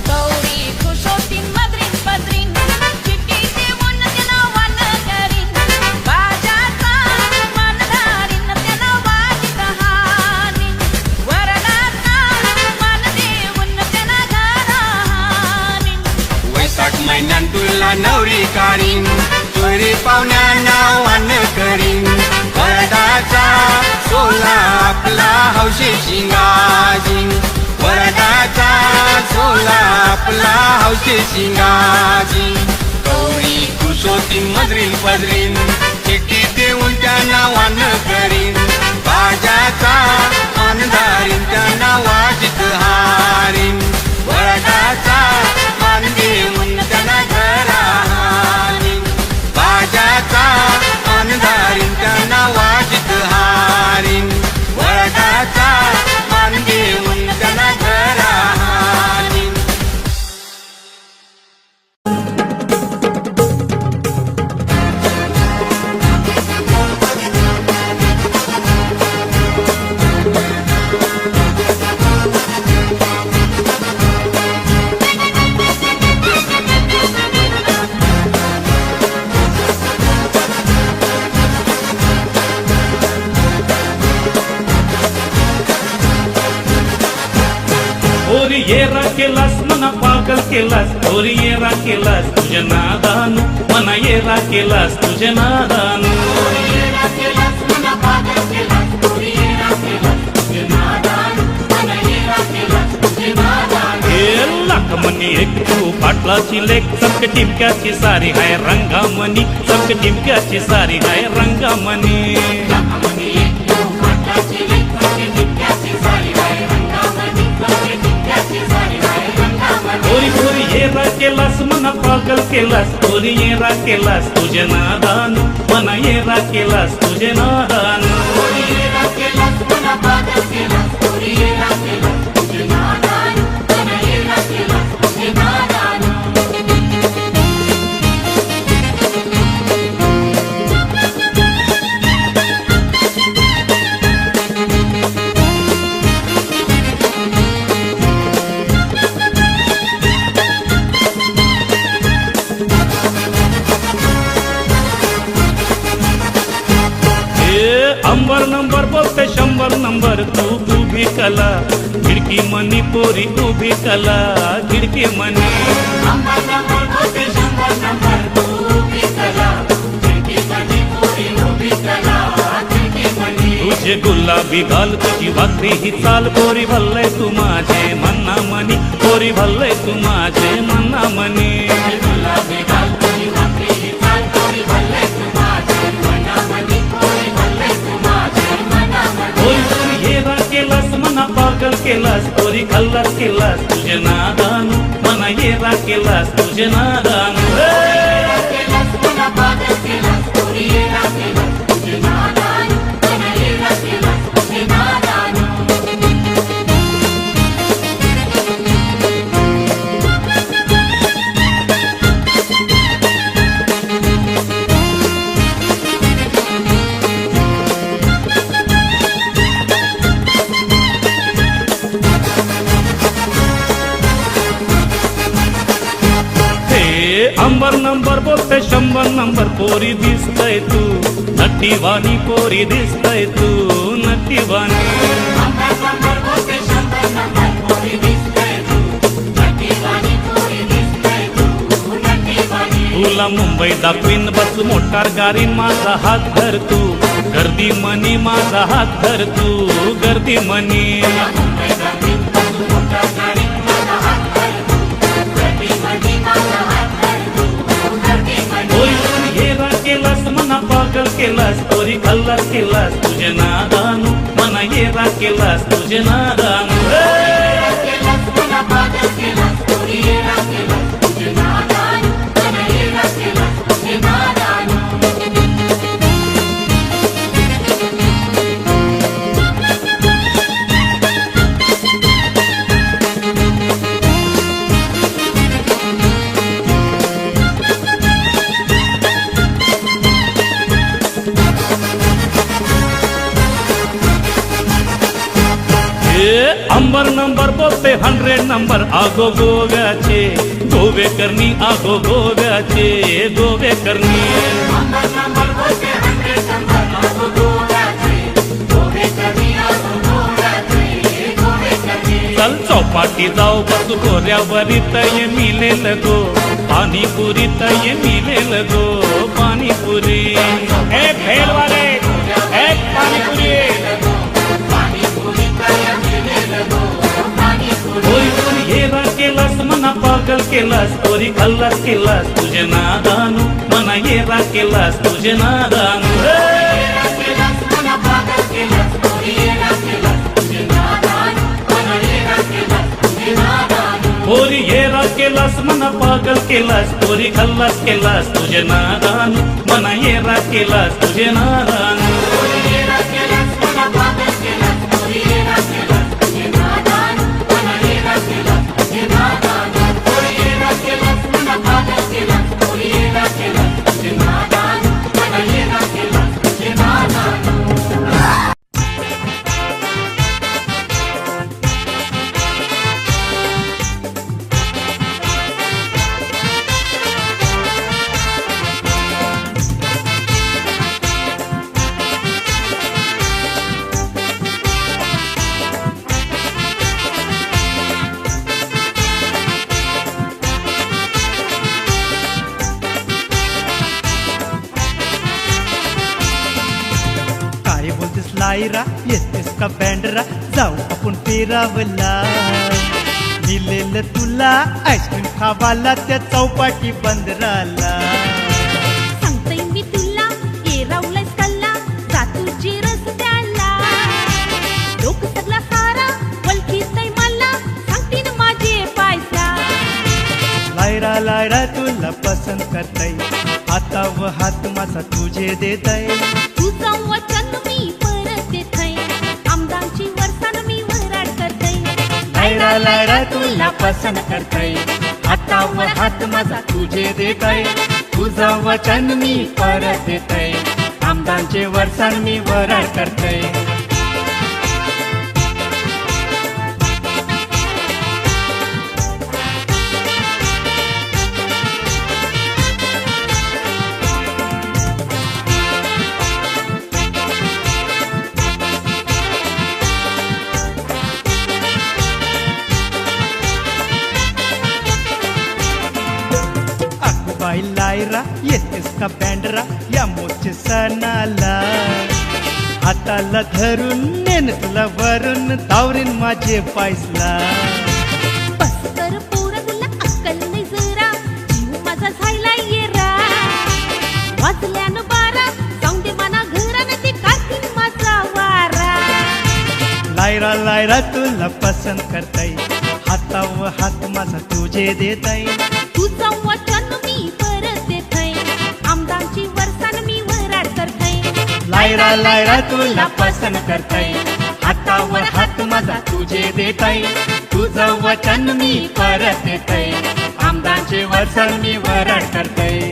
गौरी खुश होती मद्रीन पद्रीन चिठ्ठी देऊन त्याला वान करीन बाजाचा मानधारीन त्याला वाजित हानीन वरदाचा मान देऊन त्याला घरा हानीन वैशाख महिन्यात तुला नवरी काढीन सोयरे पाहुण्या नावानं करीन वरदाचा सोला आपला हौशे शिंगाजीन वरदाचा सोला आपला हौशे शिंगाजीन गौरी खुश होती मजरीन पदरीन चिठ्ठी देऊन त्या नावानं करीन बाजाचा मानधारीन त्या नावाजित हारीन वरदाचा मान देऊन त्यांना घरा हानीन बाजाचा मानधारीन त्या नावाजित हारीन वरदाचा मान देऊन त्यांना घरा हानीन ओरी येरा केलास मना पागल केलास ओरी येरा केलास तुझे नादानू मना येरा केलास तुझे नादानू लाख मनी एक तू पाटलाची लेख चमक टिमक्याची सारी हाय रंगामणी चमक टिमक्याची सारी हाय रंगामणी ओरी ओरी येरा केलास मना पागल केलास ओरी येरा केलास तुझे नादानू मना येरा केलास तुझे नादानू अंबर नंबर बोलते 100 नंबर तू उभी कला खिडकी मनी पोरी उभी कला खिडकी मनी तुझे गुलाबी घाल तुझी भाकरी ही चाल पोरी भल्लय तू माझे मन्ना मनी पोरी भल्लय तू माझे मन्ना मनी केलास मना पागल केलास पोरी खल्लास केलास तुझे नादानू मना येरा केलास तुझे नादानू अंबर नंबर बोलते 100 नंबर पोरी दिसतय तू नटीवानी पोरी दिसतय तू नटीवानी तुला मुंबई दाखवीन बस मोटार गाडीन माझा हात धर तू गर्दी मनी माझा हात धर तू गर्दी मनी होय येरा केलास मना पागल केलास तोरी खल्लास केलास तुझे नादानू मना येरा केलास तुझे नादानू अंबर नंबर बोलते 100 नंबर आगो गोव्याचे गोवे करनी आगो गोव्याचे गोवे करनी चल चौपाटी जाऊ बसू गोऱ्यावरीत ये मिलेल गो पाणीपुरीत ये मिलेल गो पाणीपुरी एक भेलवाले एक पाणीपुरी येरा केलास मना पागल केलास तोरी खल्लास केलास तुझे नादानू मना येरा केलास तुझे नादानू होरी येरा केलास मना पागल केलास तोरी खल्लास केलास तुझे नादानू मना येरा केलास तुझे नादानू लायरा येतेस का बँडरा जाऊ आपण पेरावला मिळेल तुला आईस्क्रीम खावाला त्या चौपाटी बंदराला सांगतय मी तुला ये रावलायस कल्ला जा तुझी रस्त्याला लोक सगळा सारा वलखीतय मला सांगतीन माझे पायसा लायरा लायरा तुला पसंत करताय आता व हात माझा तुझे देताय तुझं वचन मी परत देतय आमदांची वरसान मी वराड करतय लायरा लायरा तुला पसंत करताय आता व हात माझा तुझे देताय तुझं वचन मी परत देताय आमदांचे वरसान मी वराड करताय बाई लायरा येतेस का बँडरा या मोठे सणाला हाताला धरून नेन तुला वरून तावरीन माझे पायसला बस कर पोरा तुला अक्कल नाही जरा जीव माझा झायला येरा वाजल्यानं बारा जाऊन दे मना घरानं ते काढतील माझा वारा लायरा लायरा तुला पसंत करताय हाता व हात माझा तुझे देताय तुझं वचन मी परत देतय आमदांची वरसान मी वराड करतय लायरा लायरा तुला पसंत करताय हातावर हात माझा तुझे देताय तुझं वचन मी परत देताय आमदांचे वचन मी वराड करताय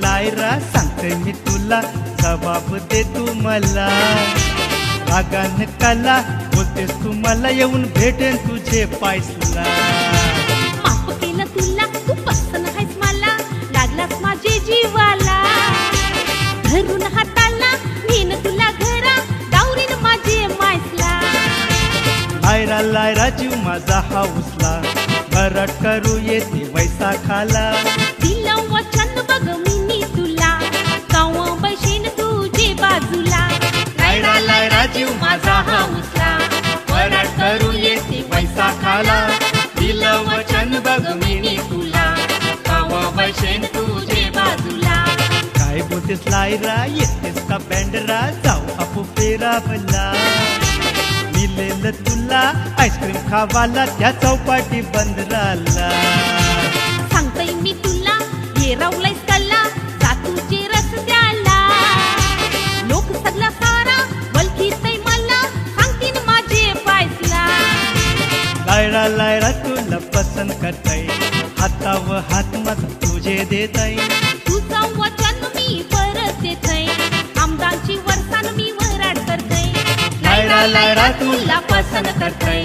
लायरा सांगते मी तुला जबाब दे तू मला रागान काला बोलतेस तू मला येऊन भेटेन तुझे पायसला माफ केलं तुला तू पसंत आहेस मला लागलास माझे जीवाला धरून हाताला नेन तुला घरा दावरीन माझे मायसला लायरा लायरा जीव माझा हाऊसला भरट करू येते वैसा खाला दिलं वचन बघ मी तुला काव बसेन तुझे बाजूला लायरा लायरा जीव माझा हाऊसला भरट करू येते वैसा खाला दिलं वचन बघ मी तुला कावा बसेन तुझे बाजूला काय बोलतेस लायरा येतेस का बँडरा जाऊ आपू फेरा भला मिलेल तुला आईस्क्रीम खावाला त्या चौपाटी बंदराला सांगतय मी तुला ये रावलायस कल्ला जा तुझे रस्त्याला लोक सगळा सारा वलखीतय मला सांगतीन माझे पायसला लायरा लायरा तुला पसंत करताय हातावर हात माझा तुझे देताय तुझा वचन मी परत देतय आमदांची वरसान मी वराड करतय लायरा लायरा तुला पसंत करताय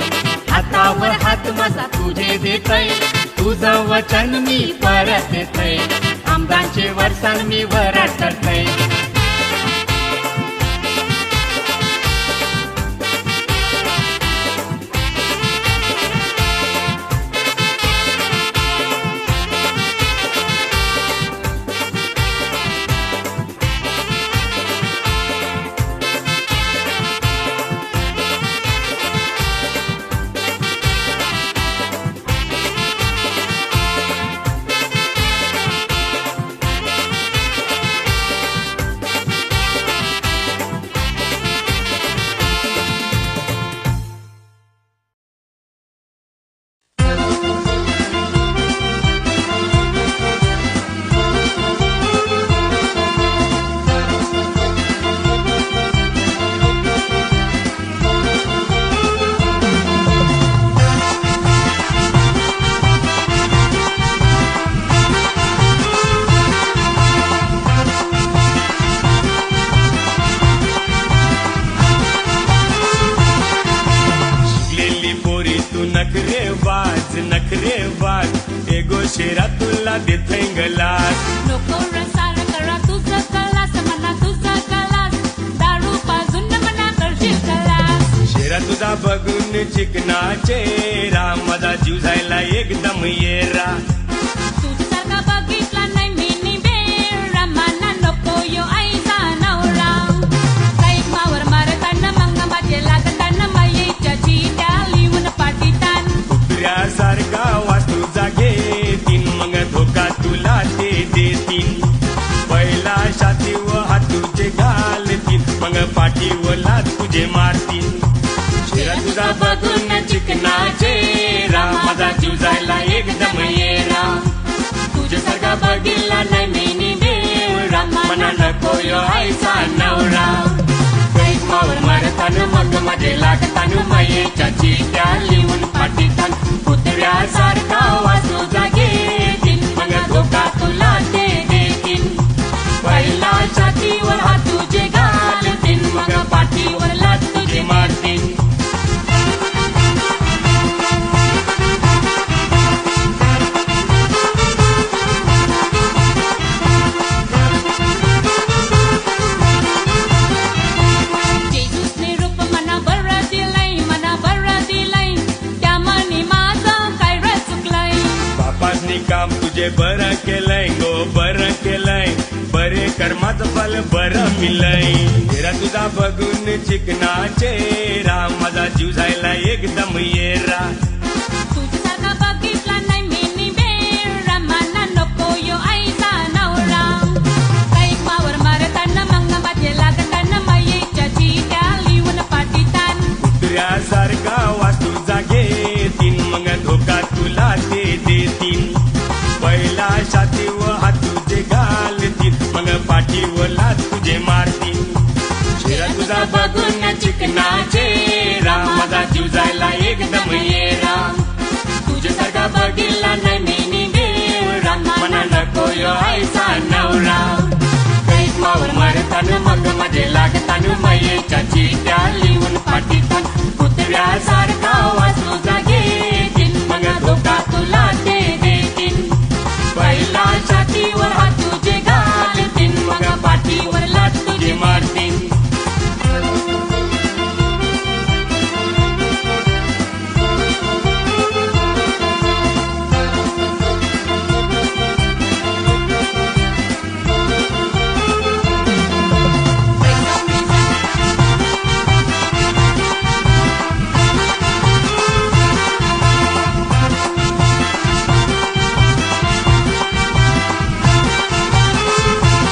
हातावर हात माझा तुझे देताय तुझं वचन मी परत देताय आमदांचे वरसान मी वराड करताय शेरा तुला देतय गलास नको रसाळ करा तुझं कलास मना तुझा कलास दारू पाजून मना करशील कलास शेरा तुझा बघून चिकना चेहरा माझा जीव जायला एकदम येरा तुझ्यासारखा बघितला नाही मी बेरा मना नको यो आईचा नवरा काही मावर मारताना मग माझे लागताना मायेच्या चिट्या लिहून पाटीतान कुत्र्यासारखा वास्तू जागे मग धोका तुला ते देतील पहिला छाती व हातूचे घालतील मग पाठीवला तुझे मारतील शेरा तुझा बघून चिकना चेहरा माझा जीव जायला एकदम येरा तुझ्यासारखा बघितला नाही मी बेवरा मना नको यो आईचा नवरा कैक मावर मारताना मग माझे लागताना मायेच्या चिट्या लिहून पाटीतान कुत्र्यासारखा वाचू जागे धोका तुला ते देतील पहिला छातीवर हात तुझे घालतील मग पाठीवर लाथ तुझे मारतील जेजूसने रूप मना बरं दिलंय त्या मनी माझं काय र चुकलंय बापासनी काम तुझे बरं केलंय गो बरं केलंय बरे कर्माचं फल बरं मिलय तेरा तुझा बघून चिकना चेहरा माझा जीव जायला एकदम येरा तुझ्यासारखा बघितला नाही मी बेरा मना नको यो आईचा नवरा काही मावर मारताना मग माझे लागताना मायेच्या चिट्या लिहून पाटीतान कुत्र्यासारखा वास्तू जागे तीन मग धोका तुला ते देतील पहिला छाती व हात तुझे घालतील मग पाठीवला तुझे मारतील शेरा तुझा बघून चिकना चेहरा माझा जीव जायला एकदम येरा लागतान मग माझे लागतान मयेच्या चिठ्या लिहून पाठीतून कुत्र्यासारखा वाचतो जागेतीन मग धोका तुला ते देतीन पहिला छातीवर हात तुझे घालतीन मग पाठीवर लाट तुझे मारतीन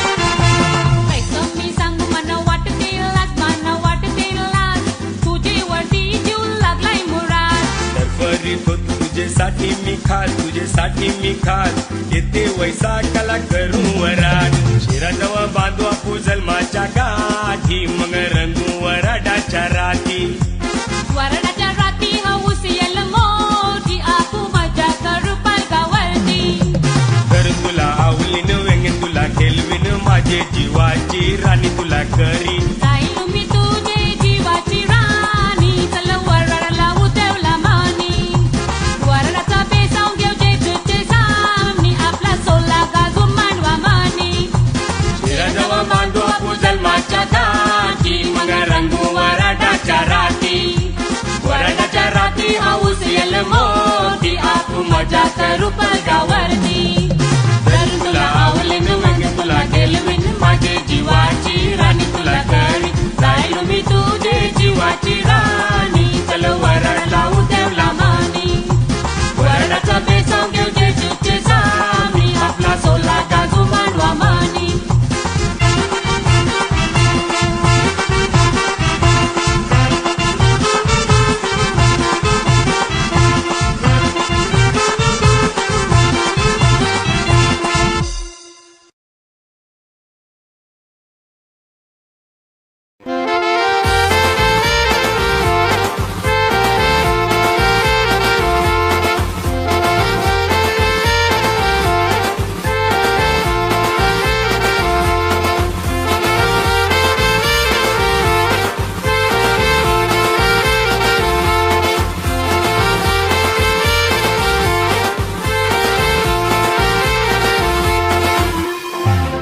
पैसा मी सांगू मला वाटते लाज मला वाटते लाज तुझी वरती जीव लागलाय मुराद तरफरीत होत तुझ्यासाठी मी खास तुझ्यासाठी मी खास येते वैसाखाला करू वराड शिराजवळ बांधू आपू जन्माच्या गाठी मग रंगू वराडाच्या राती वरडाच्या राती हौस येल मोठी आपू मजा करू पालगावरती तर तुला आवलीन व्यंगेन तुला खेळवीन माझे जीवाची राणी तुला करी जाईल मी तुझे जीवाची राणी चल वरडाला उतरवला मानी वरडाचा बेसाव घेऊ जे तुझे सामनी आपला सोला गाजू मांडवा मानी शिराजवळ बांधू आपू जन्माच्या गाठी मग रंगू वराडाच्या राती वराडाच्या राती हाऊस येल मोठी आपू मजा करू पलगावरती तर तुला आवलेन मग तुला केलवीन माझे जीवाची राणी तुला करी जाईल मी तुझे जीवाची राणी चल वराडला उद्यावला मानी वराडाचा बेसाव घेऊ जे जुचे सामी आपला सोला गाजू मांडवा मानी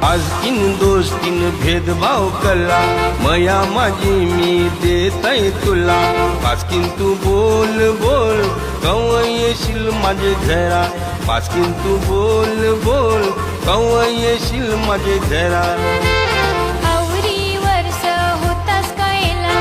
आजकीन दोस्तीन भेदभाव कला मया माझी मी देतय तुला पासकीन तू बोल बोल कवा येशील माझे घरा पासकीन तू बोल बोल कवा येशील माझे घरा आवरी वर्ष होतास कायला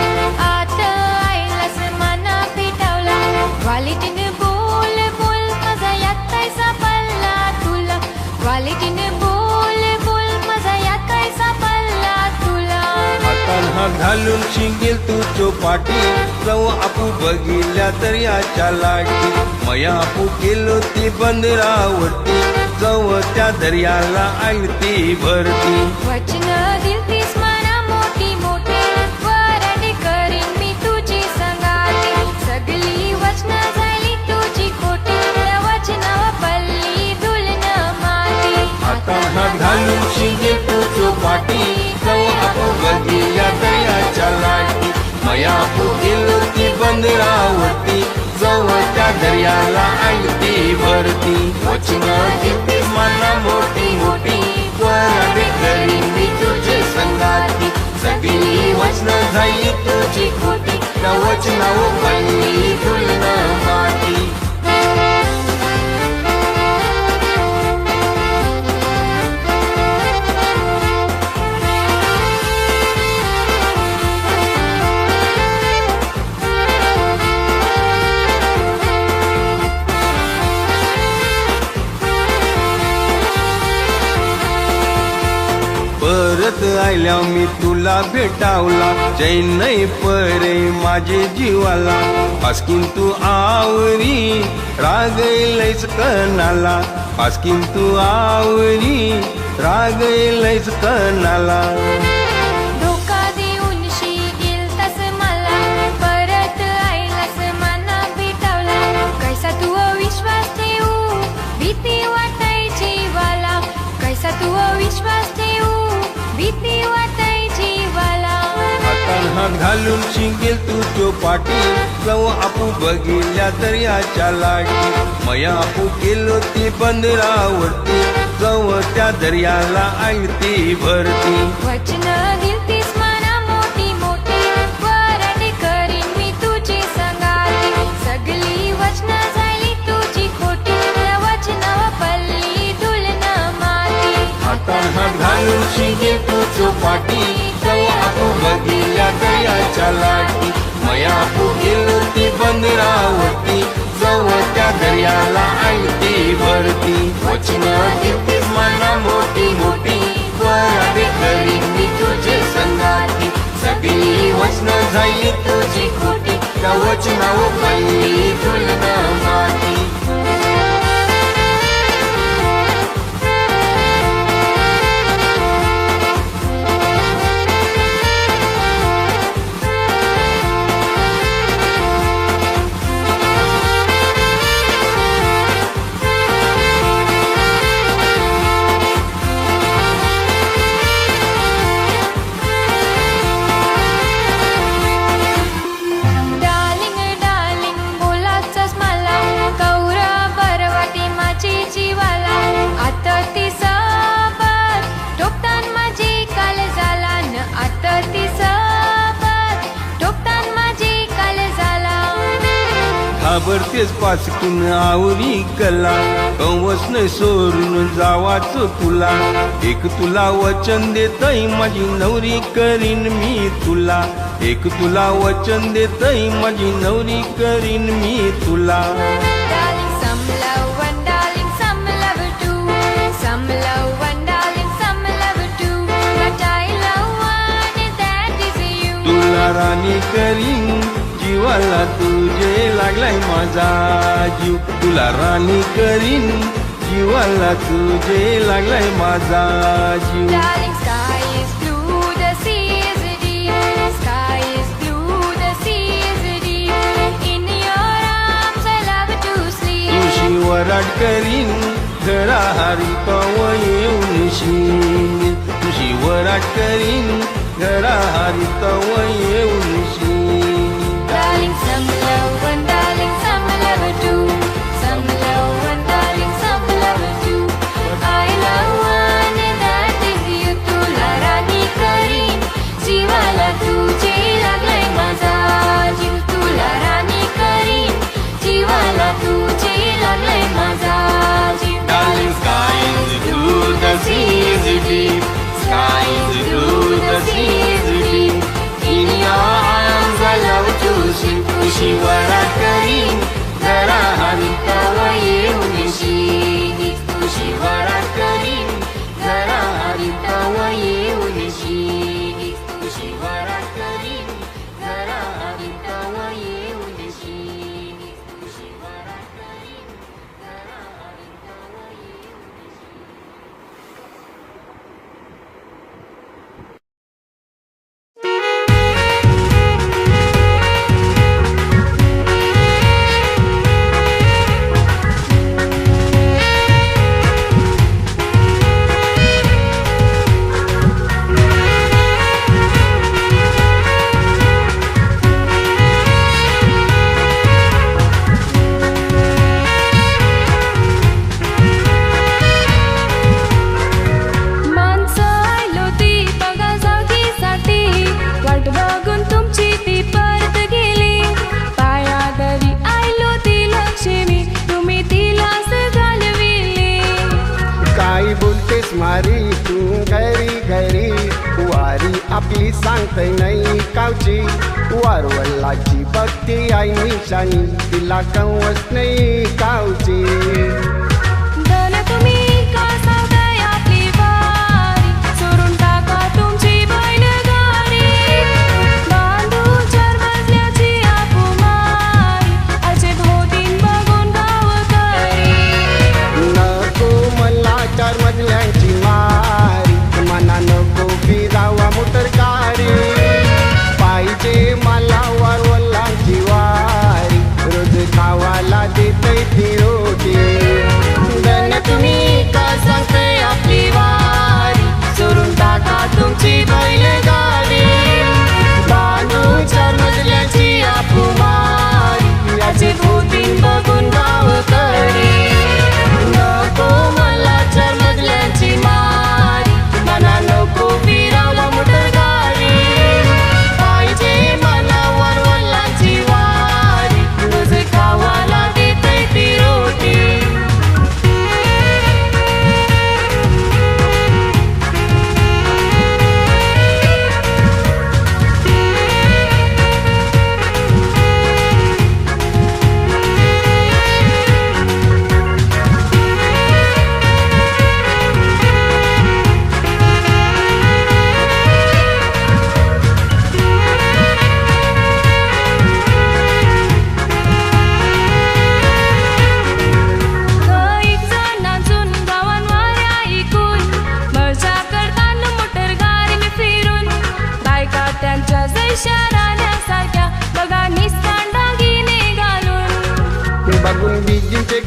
आत आयलास मना पिटावला क्वालिटीने बोल बोल माझा यात काय सापडला तुला क्वालिटीने बोल बोल माझा यात काय सापडला तुला हातान हात घालून शिंगेल तू चौपाटी जाऊ आपू बघितल्या तर याच्या लाटी मया आपू केलो ती बंदरावरती जाऊ त्या दर्याला आयती भरती वचन दिलतीस मना मोठी मोठी वराडी करीन मी तुझी संगाती सगळी वचन झाली तुझी खोटी त्या वचनावर पल्ली धुलन माती हातान हात घालून शिंगेल तू चौपाटी जाऊ आपू बघितल्या तर याच्या लाटी मया आपू केलो ती बंदरावरती जाऊ त्या दर्याला आयती भरती वचन दिलतीस मना मोठी मोठी वराडी करीन मी तुझी संगाती सगळी वचन झाली तुझी खोटी त्या वचनावर पल्ली धुलन माती परत आयल्या मी तुला भेटावला चैन नाही परे माझे जीवाला पासकीन तू आवरी रागैलैस कनाला पासकीन तू आवरी रागैलैस कनाला धोका देऊन शिगेल तस मला परत आईलास मना भेटावला कैसा तू विश्वास ठेवू भीती वाटायची वाला कैसा तू विश्वास ठेवू भीती वाटायची हात घालून शिंगेल तू तो पाठी जाऊ आपू बघितल्या दर्याच्या लाटी मया आपू केलो ती बंदरावरती जाऊ त्या दर्याला आयती भरती वचन दिलतीस मना मोठी मोठी वराडी करीन मी तुझी संगाती सगळी वचन झाली तुझी खोटी त्या वचनावर पल्ली डुलना माती हातात हात घालून शिंगेल तू तो पाठी जाऊ आपू बघितल्या दर्याच्या लाटी मया आपू केलो ती बंदरावरती जाऊ त्या दर्याला आयती भरती वचन दिलतीस मना मोठी मोठी वराडी करीन मी तुझे संगाती सगळी वचन झाली तुझी खोटी त्या वचनावर पल्ली डुलना माती डार्लिंग डार्लिंग बोलाचंस मला कौरा बरवाटी माझी जीवाला आता ती सबत टोकतान माझी काल झाला न आता ती सबत टोकतान माझी काल झाला घाबरतेच पाचकून आवरी कला कंवस न सोडून जावाच तुला एक तुला वचन देतय माझी नवरी करीन मी तुला एक तुला वचन देतय माझी नवरी करीन मी तुला Darling, some love one, darling, some love too. Some love one, darling, some love too. But I love one, and that is you. तुला राणी करीन जीवाला तुझे लागलाय माझा जीव तुला राणी करीन जीवाला तुझे लागलाय माझा जीव Darling, sky is blue, the sea is deep. Sky is blue, the sea is deep. In your arms, I love to sleep. तुळशी वराट करीन घरा हरितव येऊन शिंगेल तुळशी वराट करीन घरा हरितव येऊन शिंगेल Darling, some love one, darling, some love too. Some love one, darling, some love too. I love one, and that is you. तुला राणी करीन जीवाला तुझे लागलाय माझा जीव तुला राणी करीन जीवाला तुझे लागलाय माझा जीव Darling, sky is blue, the sea is deep. Sky is blue, the sea is deep. In your arms I love to sleep. तुझी वराट करीन घरा हरितव येऊन शिंगेल तुझी वराट करीन घरा हरितव येऊन शिंगेल तुझी वराट करीन घरा हरितव येऊन शिंगेल तुझी वराट करीन घरा हरितव येऊन माणसं आलो ती बघा जागीसाठी वाट बघून तुमची ती परत गेली पायादरी आलो ती लक्ष्मी तुम्ही तिलाच घालविली काय बोलतेस मारी तू घरी घरी वारी आपली सांगते नाही कावची वारवल्लाची भक्ती आई निशाणी तिला कवच नाही कावची धन तुम्ही का सांगताय आपली वारी सोडून टाका तुमची बैलगाडी बांधू चार मजल्याची आपू मारी असे भोवतीन बघून गाव करी नको मला चार मजल्यांची मारी मना नको फिरावा मोटर गाडी पाहिजे मला वारवल्लाची वारी रोज खावाला देते ती रोटी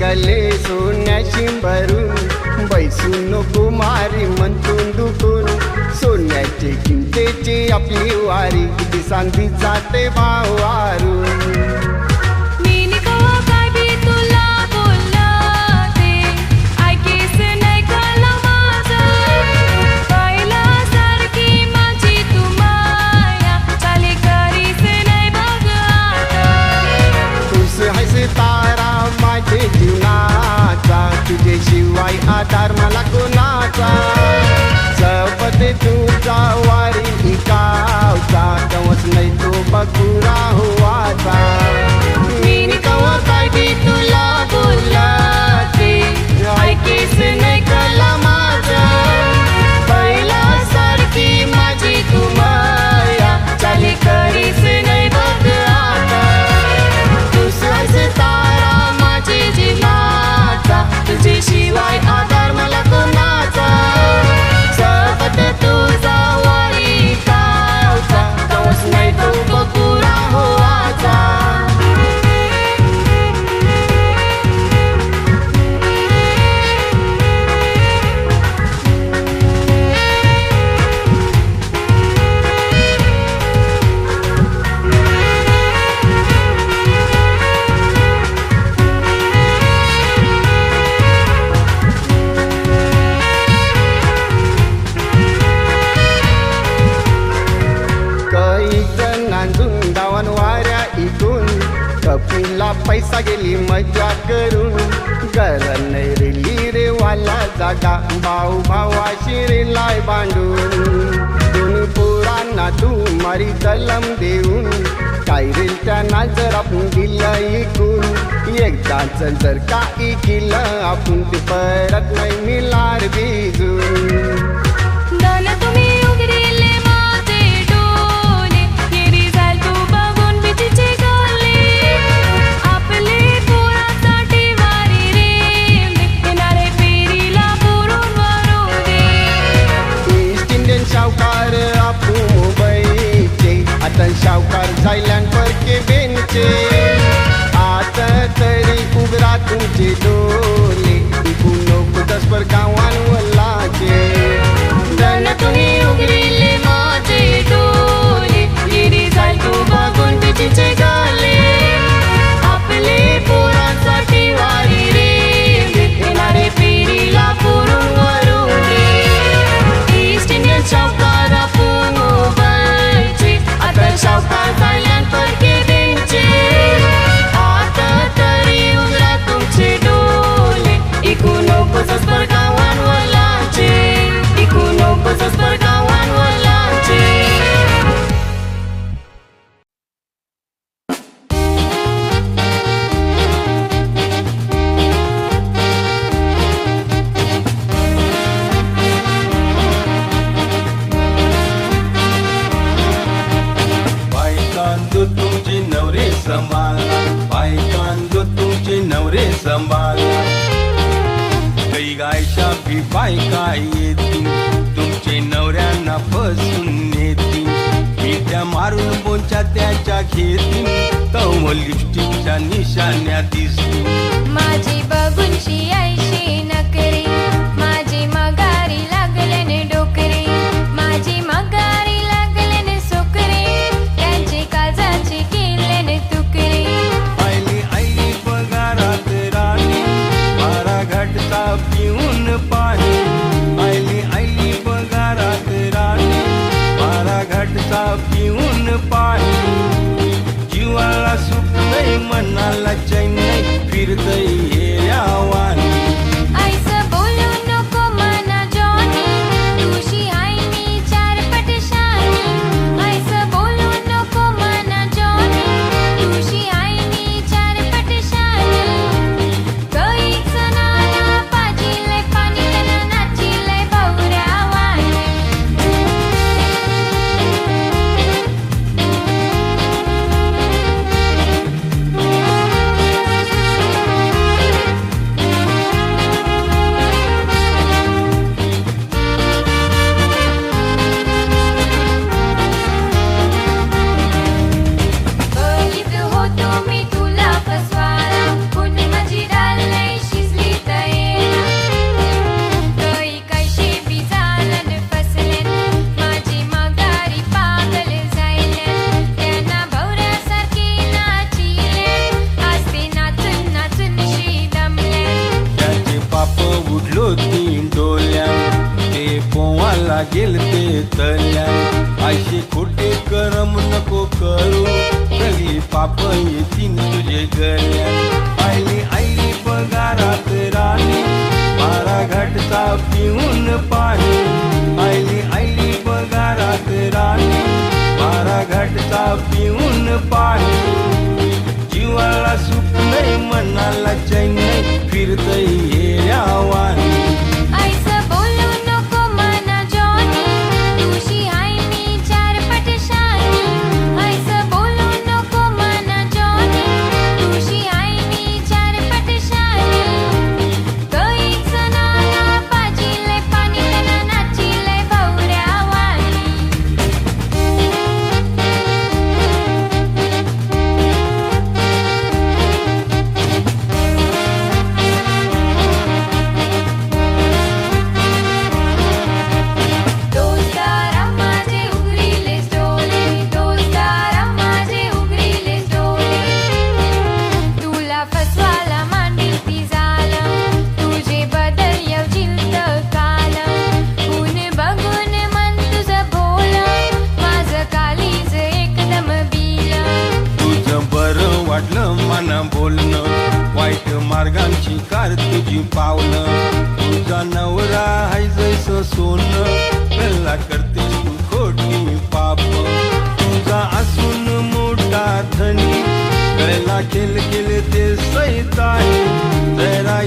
निघाले सोन्याशी भरून बैसून कुमारी म्हणतून दुखून सोन्याची किमतेची आपली वारी दिसांती जाते भावारून मी कवा काय बी तुला बोलला ते ऐकेस नाही कळलं माझं पहिला सारखी माझी तू माया चाले करीस नाही बघ आता तुझ हायसे तारा माझे जीवनाचा तुझ्याशिवाय आधार मला कोणाचा सपते तुझा वारी गावचा कवच नाही तो बकुरा हुवाचा मी कवा काय बी तुला बोलला ते ऐकेस नाही कळला माझं पहिला सारखी माझी तू माया चाले करीस नाही बघ आता तुझाच तारा माझे जीवनाचा तुझ्याशिवाय आधार मला कोणाचा सपत तुझा वारी गावचा कवच नाही तो बकुरा हुवाचा काही जणांतून दावण वाऱ्या इथून कपिला पैसा गेली मजा करून गरण रेली रे वाला जागा भाऊ भावाशी रेलाय बांधून दोन्ही पोरांना तू मारी तलम देऊन काय रेल त्यांना जर आपण दिलं ऐकून एकदा जर काही केलं आपण ते परत नाही मिळणार बिजून दान तुम्ही उघडले माझे डोळे येरी जाल तू बघून भीतीचे गल्ले आपले पोरासाठी वारी रे येणारे पेरीला पुरून वरू दे ईस्ट इंडियन शावकार आपू मुंबईचे आता शावकार झायल्यान परके बेनचे आता तरी उघडा तुमचे डोले इकू नको दसपर गावान वल्लाचे दान तुम्ही उघडले माझे डोळे येरी जाल तू बघून भीतीचे गल्ले आपले पोरासाठी वारी रे येणारे पेरीला पुरून वरू दे ईस्ट इंडियन शावकार आपण मोबाईलचे आता शावकार झाल्यान परके बेनचे आता तरी उघडा तुमचे डोळे इकू नको जसपर गावान वलाचे इकू नको जसपर गावान वलाचे बायकांदो तुमचे नवरे सांभाळा बायकांदो तुमचे नवरे सांभाळा काही गायशा भी बायका येतील तुमचे नवऱ्यांना फसून नेतील मिठ्या मारून बोंच्या त्याच्या घेतील तव लिपस्टिकच्या निशाण्या दिसतील माझी बघूनशी ऐशी नकरी माझी मगारी लागलेने डोकरी माझी मगारी लागलेने सुकरी त्यांची काजाची केलेने तुकरी आईली आईली पगारात राणी बारा घटचा पिऊन पाणी आईली आईली पगारात राणी बारा घटचा पिऊन पाणी जीवाला सुख नाही मनाला चैन नाही फिरतय हेऱ्या वाणी पाप येतील तुझे गळ्यात आईली आईली पगारात राणी बारा घाटचा पिऊन पाणी आईली आईली पगारात राणी बारा घाटचा पिऊन पाणी जीवाला सुख नाही मनाला चैन नाही फिरतय हेऱ्यावानी ऐसं बोलू नको मना जॉनी तुझी आई मी चारपट शानी ऐसं बोलू नको मना जॉनी तुझी आई मी चारपट शानी कैच नाला पाजिले पाणी त्याला नाचिले भवऱ्यावानी दोस्तारा माझे उघडीले डोळे दोस्तारा माझे उघडीले डोळे तुला फसवाला मांडील ती झालं तुझे बदल येवजील काल ऊन बघून मन तुझं भोलं माझं कालीज एकदम बिलं तुझं बरं वाटलं मना बोलणं वाईट मार्गांची कार तुझी पावलं तुझा नवरा हाय जैसं सोनं कल्ला करतेस तू खोटी पाप तुझा असून मोठा धनी गळ्याला केल केले ते सैतानी जरा